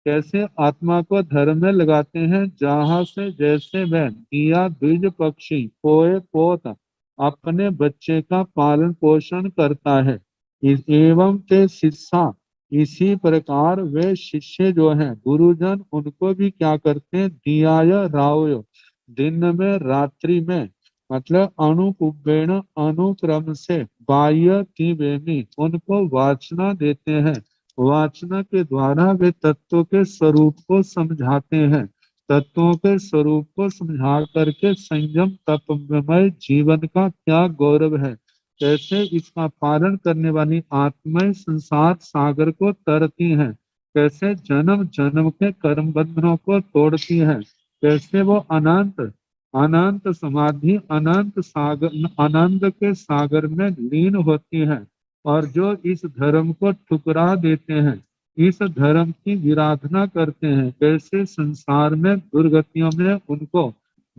कैसे आत्मा को धर्म में लगाते हैं, जहाँ से जैसे वह दिया द्विज पक्षी पोए पोत अपने बच्चे का पालन पोषण करता है, एवं ते शिष्या, इसी प्रकार वे शिष्य जो हैं गुरुजन उनको भी क्या करते हैं, दिया या रावयो, दिन में रात्रि में, मतलब अनुपुब्बेण अनुक्रम से बाह्य तिवेमी, उनको वाचना देते हैं। वाचना के द्वारा वे तत्वों के स्वरूप को समझाते हैं। तत्वों के स्वरूप को समझा करके संयम तपमय जीवन का क्या गौरव है, कैसे इसका पालन करने वाली आत्माएं संसार सागर को तरती हैं, कैसे जन्म जन्म के कर्म बंधनों को तोड़ती हैं, कैसे वो अनंत अनंत समाधि अनंत सागर, आनंद के सागर में लीन होती है। और जो इस धर्म को ठुकरा देते हैं, इस धर्म की विराधना करते हैं, कैसे संसार में दुर्गतियों में उनको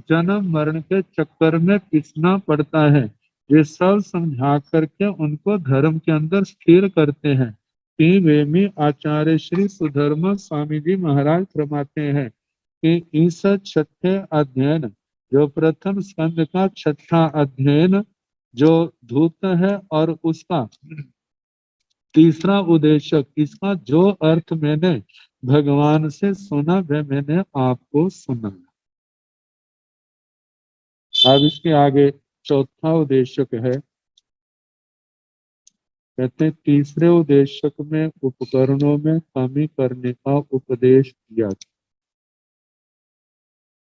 जन्म मरण के चक्कर में पिसना पड़ता है, ये सब समझा करके उनको धर्म के अंदर स्थिर करते हैं। कि वे में आचार्य श्री सुधर्मा स्वामी जी महाराज फरमाते हैं कि इस छठे अध्ययन, जो प्रथम स्कंद का छठा अध्ययन जो धूत है, और उसका तीसरा उद्देश्य, इसका जो अर्थ मैंने भगवान से सुना वह मैंने आपको सुनाया। अब इसके आगे चौथा उद्देश्य है। कहते हैं तीसरे उद्देश्य में उपकरणों में कमी करने का उपदेश दिया।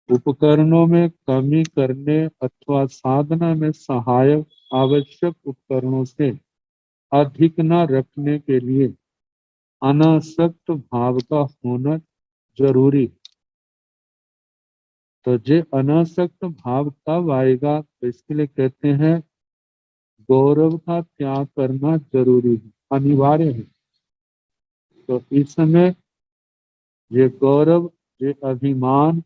उपकरणों में कमी करने अथवा साधना में सहायक आवश्यक उपकरणों से अधिक न रखने के लिए अनासक्त भाव का होना जरूरी। तो जे अनासक्त भाव कब आएगा, तो इसके लिए कहते हैं गौरव का त्याग करना जरूरी है, अनिवार्य है। तो इस समय ये गौरव, ये अभिमान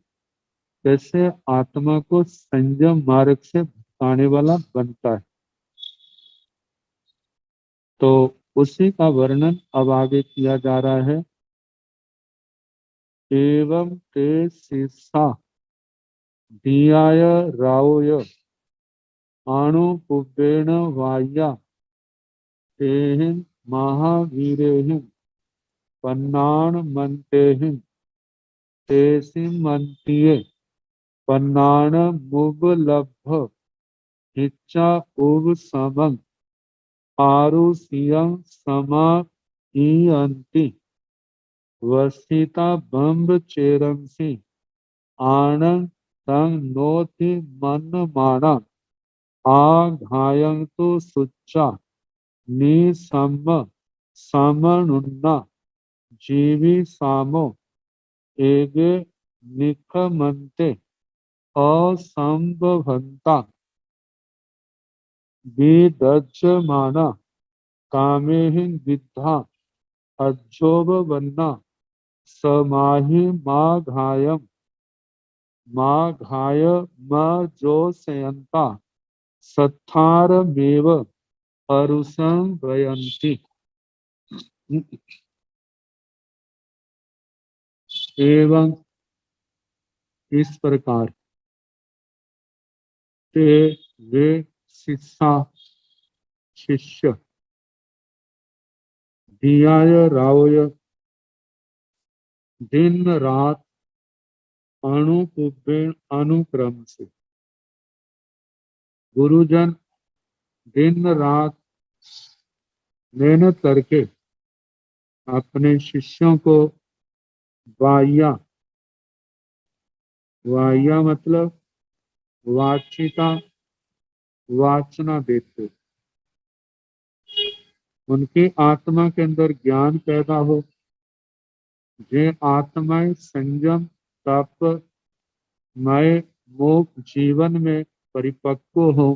कैसे आत्मा को संयम मार्ग से भटकाने वाला बनता है, तो उसी का वर्णन अब आगे किया जा रहा है। एवं ते शिष्या दियाय रावय अणुपुब्बेन वाया तेहिं महावीरेहिं पन्नान मंतेहिं तेसिमंतिये पन्नान मुबलब्ध हिच्चा उब समं आरुषियं समा ईयन्ति वसिता बम्ब चेरंसी आनंद तंग नोति मन माना आघायंतु सुच्चा निसम्म समनुन्ना जीवी सामो एगे निखमन्ते असंभवन्ता विदज्यमाना कामेहि विद्धा अज्जोबवन्ना समाहि माघाय मजोसयन्ता सत्थारमेव अरुषं वयन्ति। एवं इस प्रकार ते वे शिष्य दियाय रावय दिन रात अणुपुब्बेन अनुक्रम से, गुरुजन दिन रात मेहनत करके अपने शिष्यों को वाया, वाया मतलब वाचिता, वाचना देते, उनकी आत्मा के अंदर ज्ञान पैदा हो, जे आत्माएं संयम तप मय मोक्ष जीवन में परिपक्व हो,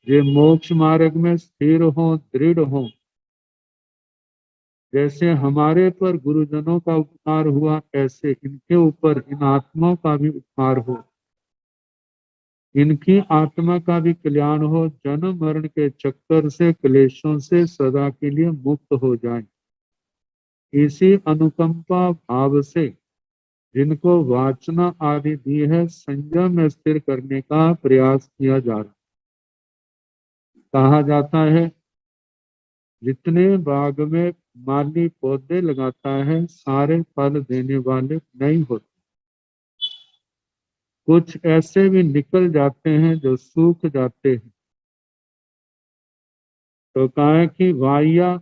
जे मोक्ष मार्ग में स्थिर हो, दृढ़ हो। जैसे हमारे पर गुरुजनों का उपकार हुआ, ऐसे इनके ऊपर इन आत्माओं का भी उपकार हो, इनकी आत्मा का भी कल्याण हो, जन्म मरण के चक्कर से क्लेशों से सदा के लिए मुक्त हो जाए। इसी अनुकंपा भाव से जिनको वाचना आदि दी है, संयम में स्थिर करने का प्रयास किया जा रहा। कहा जाता है जितने बाग में माली पौधे लगाता है, सारे फल देने वाले नहीं होते, कुछ ऐसे भी निकल जाते हैं जो सूख जाते हैं। तो कहा कि वाया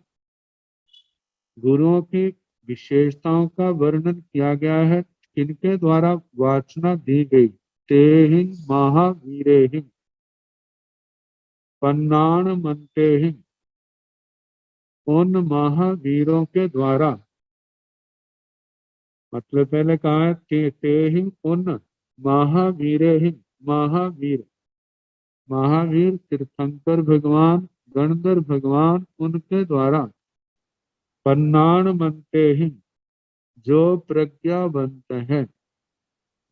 गुरुओं की विशेषताओं का वर्णन किया गया है, किनके द्वारा वाचना दी गई। तेहिं महावीरेहिं पन्नान मंतेहिं, उन महावीरों के द्वारा, मतलब पहले कहा है तेहिं उन महावीर महावीर महावीर तीर्थंकर भगवान गणधर भगवान उनके द्वारा पन्नाण मनते ही जो प्रज्ञावंत है,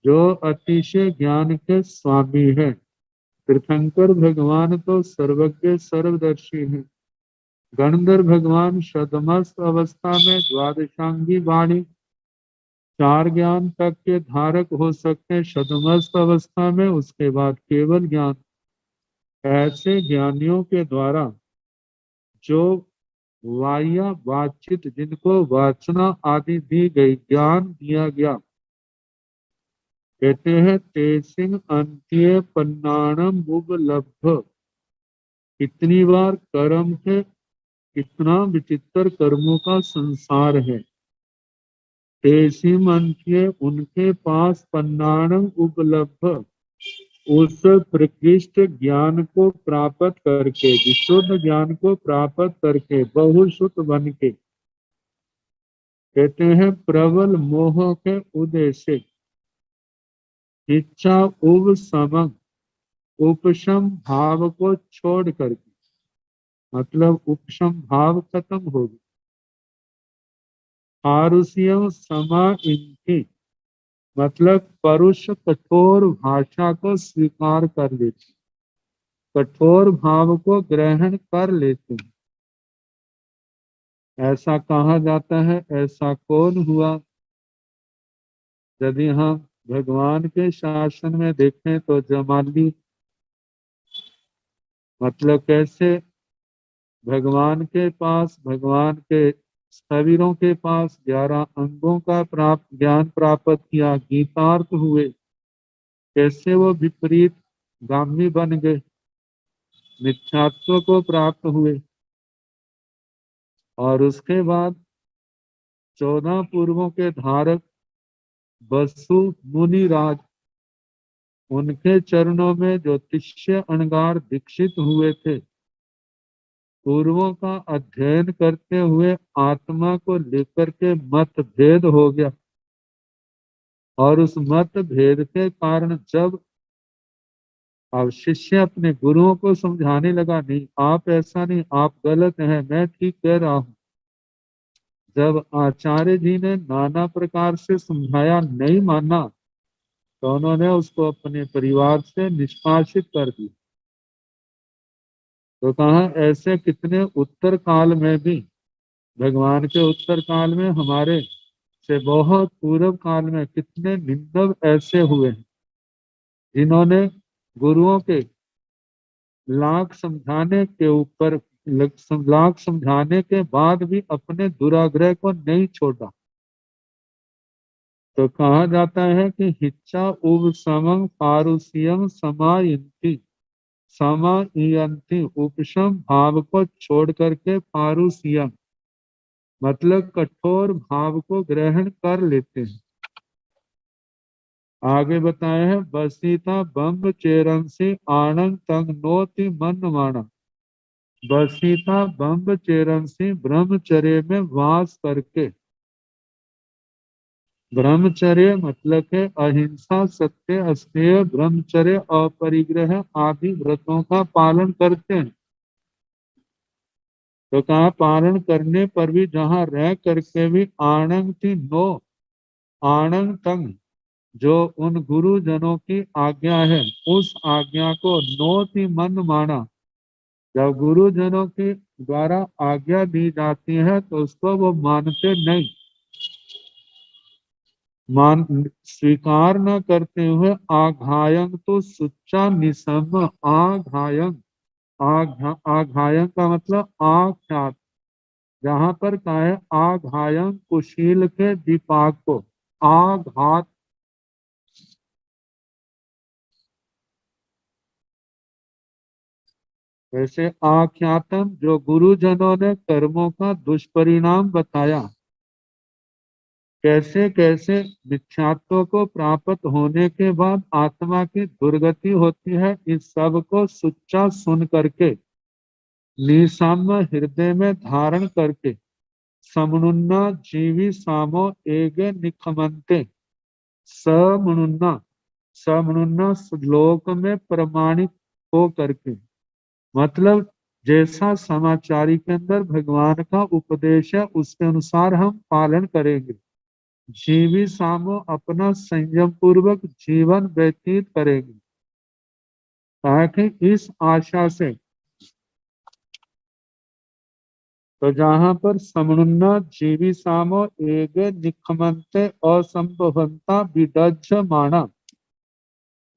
जो अतिशय ज्ञान के स्वामी है। तीर्थंकर भगवान तो सर्वज्ञ सर्वदर्शी है। गणधर भगवान शतमस्त अवस्था में द्वादशांगी वाणी चार ज्ञान तक के धारक हो सकते हैं शतमस्त अवस्था में, उसके बाद केवल ज्ञान। ऐसे ज्ञानियों के द्वारा जो वाया वाचित, जिनको वाचना आदि दी गई, ज्ञान दिया गया, कहते हैं तेसिंग अंत्य पन्नाणम उपलब्ध। कितनी बार कर्म थे, कितना विचित्र कर्मों का संसार है। तेसिम अंत्य उनके पास पन्नाणम उपलब्ध, उस प्रकृष्ट ज्ञान को प्राप्त करके, विशुद्ध ज्ञान को प्राप्त करके, बहुश्रुत बन के, कहते हैं प्रबल मोह के उदय से इच्छा उपशम, उपशम भाव को छोड़ करके, मतलब उपशम भाव खत्म हो गया। आरुष्यम समा इनकी, मतलब परुष कठोर भाषा को स्वीकार कर लेते, कठोर भाव को ग्रहण कर लेते हैं। ऐसा कहा जाता है, ऐसा कौन हुआ? यदि हम भगवान के शासन में देखें तो जमाली, मतलब कैसे भगवान के पास, भगवान के शरीरों के पास 11 अंगों का ज्ञान प्राप्त किया, गीतार्थ हुए, कैसे वो विपरीत गामी बन गए, मिथ्यात्व को प्राप्त हुए। और उसके बाद 14 पूर्वों के धारक वसु मुनिराज, उनके चरणों में ज्योतिष्य अणगार दीक्षित हुए थे। पूर्वों का अध्ययन करते हुए आत्मा को लेकर के मत भेद हो गया, और उस मत भेद के कारण जब अब शिष्य अपने गुरुओं को समझाने लगा, नहीं आप ऐसा नहीं, आप गलत हैं, मैं ठीक कह रहा हूं। जब आचार्य जी ने नाना प्रकार से समझाया, नहीं माना, तो उन्होंने उसको अपने परिवार से निष्कासित कर दिया। तो कहा ऐसे कितने उत्तर काल में भी, भगवान के उत्तर काल में, हमारे से बहुत पूर्व काल में कितने निंदक ऐसे हुए हैं जिन्होंने गुरुओं के लाख समझाने के ऊपर, लाख समझाने के बाद भी अपने दुराग्रह को नहीं छोड़ा। तो कहा जाता है कि हिच्चा उब समं पारुष्यम समायंती, समायंती उपशम भाव को छोड़ करके पारुष्यम, मतलब कठोर भाव को ग्रहण कर लेते हैं। आगे बताए हैं बसीता बम्ब चेरंसी आनंद तंग नोति मन माना। बसीता बम्ब चेरंसी ब्रह्मचर्य में वास करके, ब्रह्मचर्य मतलब है अहिंसा, सत्य, अस्तेय, ब्रह्मचर्य, अपरिग्रह आदि व्रतों का पालन करते हैं। तो कहा पालन करने पर भी जहाँ रह करके भी आनंद थी नो, आनंद तंग, जो उन गुरुजनों की आज्ञा है, उस आज्ञा को नोति मन माना। जब गुरुजनों के द्वारा आज्ञा दी जाती है तो उसको वो मानते नहीं, मान स्वीकार न करते हुए आघायंग, तो सुच्चा निसम, आघायंग, आघायंग का मतलब आख्यात, जहां पर कहा है आघायंग कुशील के दीपाक को आघात, वैसे आख्यातम जो गुरुजनों ने कर्मों का दुष्परिणाम बताया, कैसे कैसे मिथ्यात्व को प्राप्त होने के बाद आत्मा की दुर्गति होती है, इस सब को सुच्चा सुन करके, निसाम्य हृदय में धारण करके, समनुन्ना जीवी सामो एगे निखमंते, समनुन्ना समनुन्ना श्लोक में प्रमाणित हो करके, मतलब जैसा समाचारी के अंदर भगवान का उपदेश है उसके अनुसार हम पालन करेंगे। जीवी सामो अपना संयम पूर्वक जीवन व्यतीत करेंगे, ताकि इस आशा से, तो जहां पर समनुन्ना जीवी सामो एगे निखमंते असंभवंता विदज्ज माना,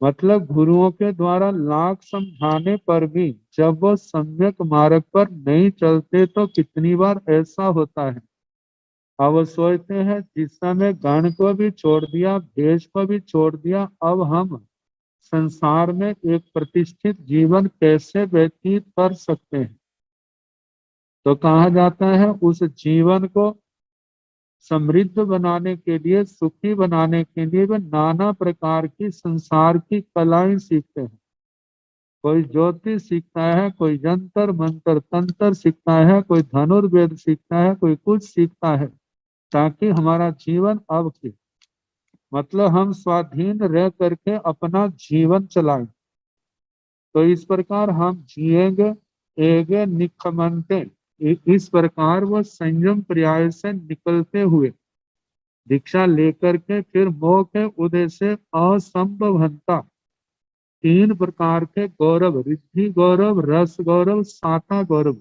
मतलब गुरुओं के द्वारा लाख समझाने पर भी जब वो सम्यक मार्ग पर नहीं चलते तो कितनी बार ऐसा होता है। अब सोचते हैं जिस समय गण को भी छोड़ दिया, देश को भी छोड़ दिया, अब हम संसार में एक प्रतिष्ठित जीवन कैसे व्यतीत कर सकते हैं। तो कहा जाता है उस जीवन को समृद्ध बनाने के लिए, सुखी बनाने के लिए वे नाना प्रकार की संसार की कलाएं सीखते हैं। कोई ज्योतिष सीखता है, कोई जंतर मंत्र तंत्र सीखता है, कोई धनुर्वेद सीखता है, कोई कुछ सीखता है, ताकि हमारा जीवन अब के, मतलब हम स्वाधीन रह करके अपना जीवन चलाएं। तो इस प्रकार हम जिएंगे एगे निखमंते, इस प्रकार वो संयम पर्याय से निकलते हुए दीक्षा लेकर के फिर मोह के उदय से असंभवंता, तीन प्रकार के गौरव, रिद्धि गौरव, रस गौरव, साता गौरव,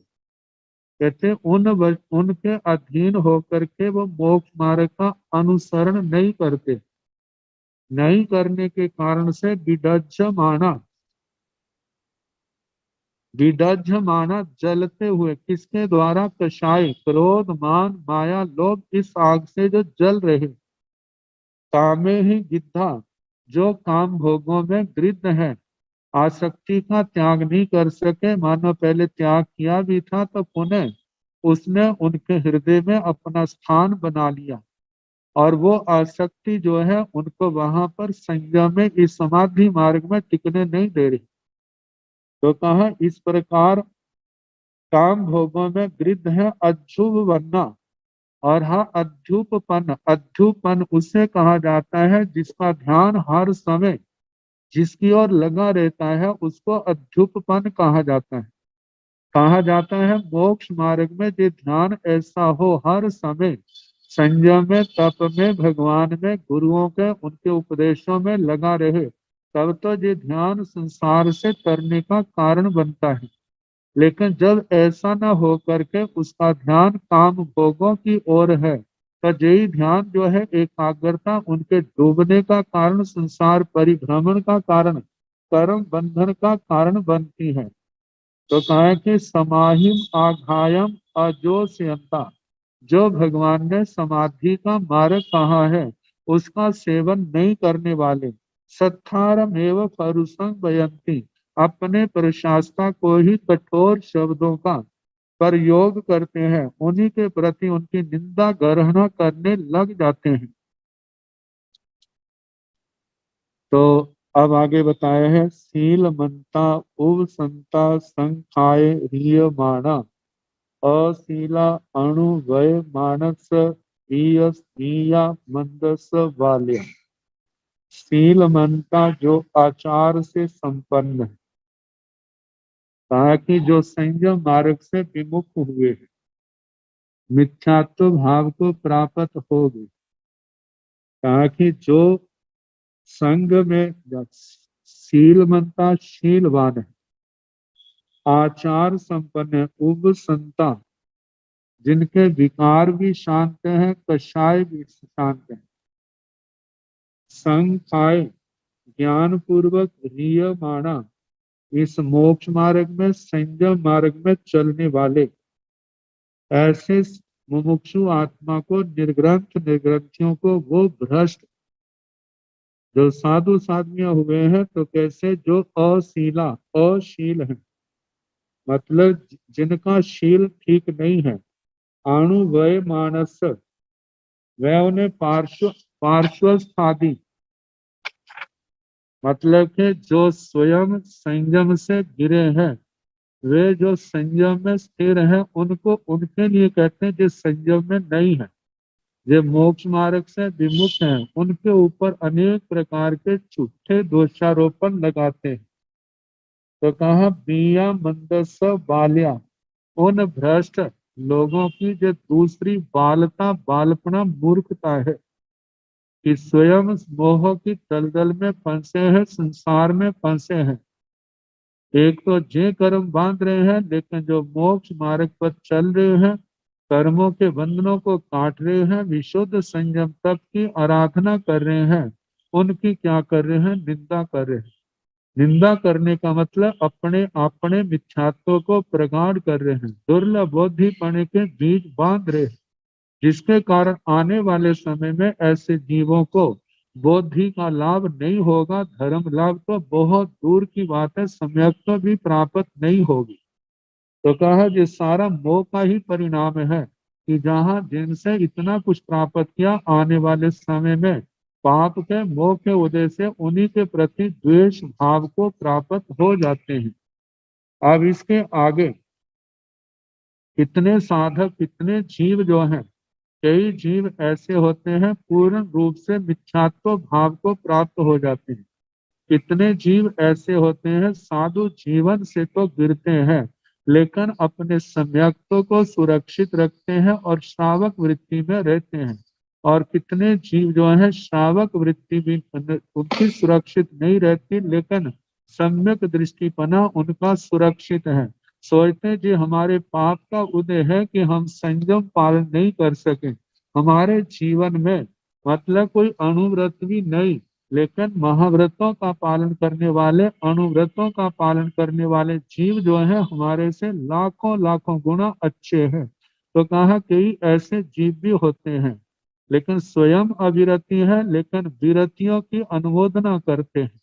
कहते उनके अधीन होकर के वो मोक्ष मार्ग का अनुसरण नहीं करते। नहीं करने के कारण से विदज्ज माना जलते हुए, किसके द्वारा? कषाय, क्रोध, मान, माया, लोभ, इस आग से जो जल रहे। कामे ही गिद्धा, जो काम भोगों में गृद्ध है, आसक्ति का त्याग नहीं कर सके, मानो पहले त्याग किया भी था तो पुनः उसने उनके हृदय में अपना स्थान बना लिया, और वो आसक्ति जो है उनको वहां पर संयम में, इस समाधि मार्ग में टिकने नहीं दे रही। तो कहा इस प्रकार काम भोगों में गृद्ध है, अच्छुभ बनना। और हाँ, अध्युपन उसे कहा जाता है जिसका ध्यान हर समय जिसकी ओर लगा रहता है, उसको अध्युपन कहा जाता है। कहा जाता है मोक्ष मार्ग में जो ध्यान ऐसा हो, हर समय संयम में, तप में, भगवान में, गुरुओं के उनके उपदेशों में लगा रहे, तब तो ये ध्यान संसार से करने का कारण बनता है। लेकिन जब ऐसा न हो करके उसका ध्यान काम भोगों की ओर है, तो यही ध्यान जो है एकाग्रता उनके डूबने का कारण, संसार परिभ्रमण का कारण, कर्म बंधन का कारण बनती है। तो कहा कि समाहिम आघायम अजोस्यंता, जो भगवान ने समाधि का मार्ग कहा है उसका सेवन नहीं करने वाले, सत्थारम एवं परुषं बयंती, अपने प्रशास्ता को ही कठोर शब्दों का प्रयोग करते हैं, उन्हीं के प्रति उनकी निंदा गणना करने लग जाते हैं। तो अब आगे बताया है सील मंता उव संता संखाय रिय माना, अशीला अणु वय मानस मंदस वाल्य। शीलमंता जो आचार से संपन्न है, ताकि जो संयम मार्ग से विमुख हुए हैं, मिथ्यात्व भाव को प्राप्त हो गए, ताकि जो संग में शीलमंता शीलवान है, आचार संपन्न है, उब संता जिनके विकार भी शांत हैं, कषाय भी शांत है, संखाय ज्ञान पूर्वक रिय माना, इस मोक्ष मार्ग में, संयम मार्ग में चलने वाले, ऐसे मुमुक्षु आत्मा को, निर्ग्रंथ निर्ग्रंथियों को वो भ्रष्ट जो साधु साधुनियां हुए हैं, तो कैसे जो अशीला अशील है, मतलब जिनका शील ठीक नहीं है, अणु वय मानस, वह उन्हें पार्श्वस्थादी, मतलब कि जो स्वयं संयम से गिरे हैं, वे जो संयम में स्थिर हैं, उनको उनके लिए कहते हैं जो संयम में नहीं है। जो मोक्ष मार्ग से विमुख हैं उनके ऊपर अनेक प्रकार के झूठे दोषारोपण लगाते हैं। तो कहा बिया मंदस बाल्या, उन भ्रष्ट लोगों की जो दूसरी बालता बालपना मूर्खता है कि स्वयं मोह की दलदल में फंसे हैं, संसार में फंसे हैं। एक तो जे कर्म बांध रहे हैं, लेकिन जो मोक्ष मार्ग पर चल रहे हैं, कर्मों के बंधनों को काट रहे हैं, विशुद्ध संयम तप की आराधना कर रहे हैं, उनकी क्या कर रहे हैं? निंदा कर रहे हैं। निंदा करने का मतलब अपने अपने मिथ्यात्व को प्रगाढ़ कर रहे हैं, दुर्लभ बुद्धिपने के बीज बांध रहे हैं, जिसके कारण आने वाले समय में ऐसे जीवों को बुद्धि का लाभ नहीं होगा, धर्म लाभ तो बहुत दूर की बात है, सम्यक तो भी प्राप्त नहीं होगी। तो कहा ये सारा मोह का ही परिणाम है कि जहाँ जिनसे इतना कुछ प्राप्त किया, आने वाले समय में पाप के मोह के उदय से उन्हीं के प्रति द्वेष भाव को प्राप्त हो जाते हैं। अब इसके आगे कितने साधक, कितने जीव जो हैं, कई जीव ऐसे होते हैं पूर्ण रूप से मिथ्यात्व भाव को प्राप्त हो जाते हैं। कितने जीव ऐसे होते हैं साधु जीवन से तो गिरते हैं, लेकिन अपने सम्यक्त्व को सुरक्षित रखते हैं और श्रावक वृत्ति में रहते हैं। और कितने जीव जो है श्रावक वृत्ति भी उनकी सुरक्षित नहीं रहती, लेकिन सम्यक दृष्टिपना उनका सुरक्षित है। सोचते जी हमारे पाप का उदय है कि हम संयम पालन नहीं कर सके, हमारे जीवन में मतलब कोई अणुव्रत भी नहीं, लेकिन महाव्रतों का पालन करने वाले, अणुव्रतों का पालन करने वाले जीव जो है हमारे से लाखों लाखों गुना अच्छे हैं। तो कहा कई ऐसे जीव भी होते हैं लेकिन स्वयं अविरति है, लेकिन विरतियों की अनुमोदना करते हैं।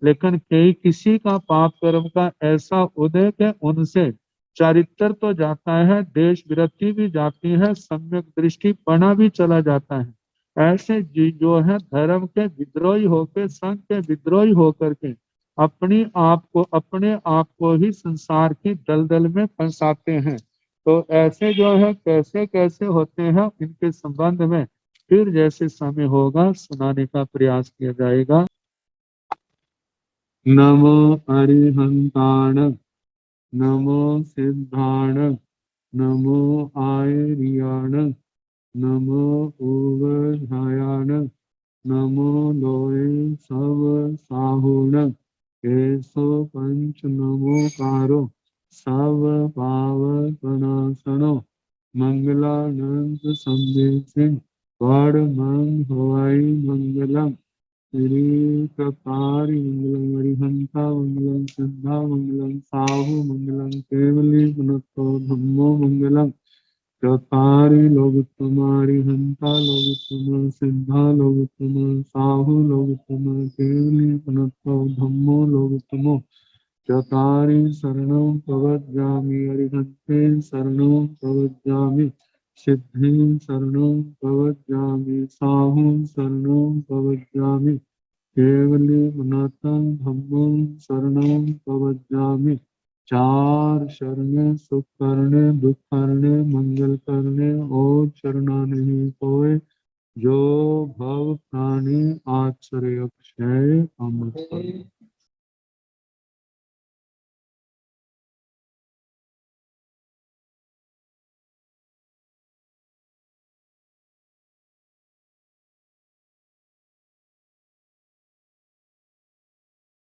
लेकिन कई किसी का पाप कर्म का ऐसा उदय के उनसे चारित्र तो जाता है, देश विरति भी जाती है, सम्यक दृष्टिपना भी चला जाता है। ऐसे जो है धर्म के विद्रोही होकर, संघ के विद्रोही होकर के अपने आप को ही संसार की दलदल में फंसाते हैं। तो ऐसे जो है कैसे कैसे होते हैं, इनके संबंध में फिर जैसे समय होगा सुनाने का प्रयास किया जाएगा। नमो अरिहंताण, नमो सिद्धाण, नमो आयर्याण, नमो उवधायाण, नमो लोए सब साहुण, केशो पंच नमो कारो, सब पावनासनो, मंगलानंद संदेशिं, वड मंग होई मंगलम, श्री कपारि मंगलम, अरिहंता मंगलम, सिद्धा मंगलम, साहु मंगलम, केवली गुणतो धम्मो मंगलम, चतारि लोकोत्तम, अरिहंता लोकोत्तम, सिद्धा लोकोत्तम, साहु लोकोत्तम, केवली गुणतो धम्मो लोकोत्तम, चतारि शरणं प्रवज्जामि, अरिहन्ते शरणं प्रवज्जामि, सिद्धिं शरणं प्रवज्जामि, साहुं शरणं प्रवज्जामि, केवली गुणातं धम्मं शरणं प्रवज्जामि। चार शरण सुख करने, दुख करने, मंगल करने और शरणा नहीं कोय, जो भव प्राणी आश्रय अक्षय अमृत।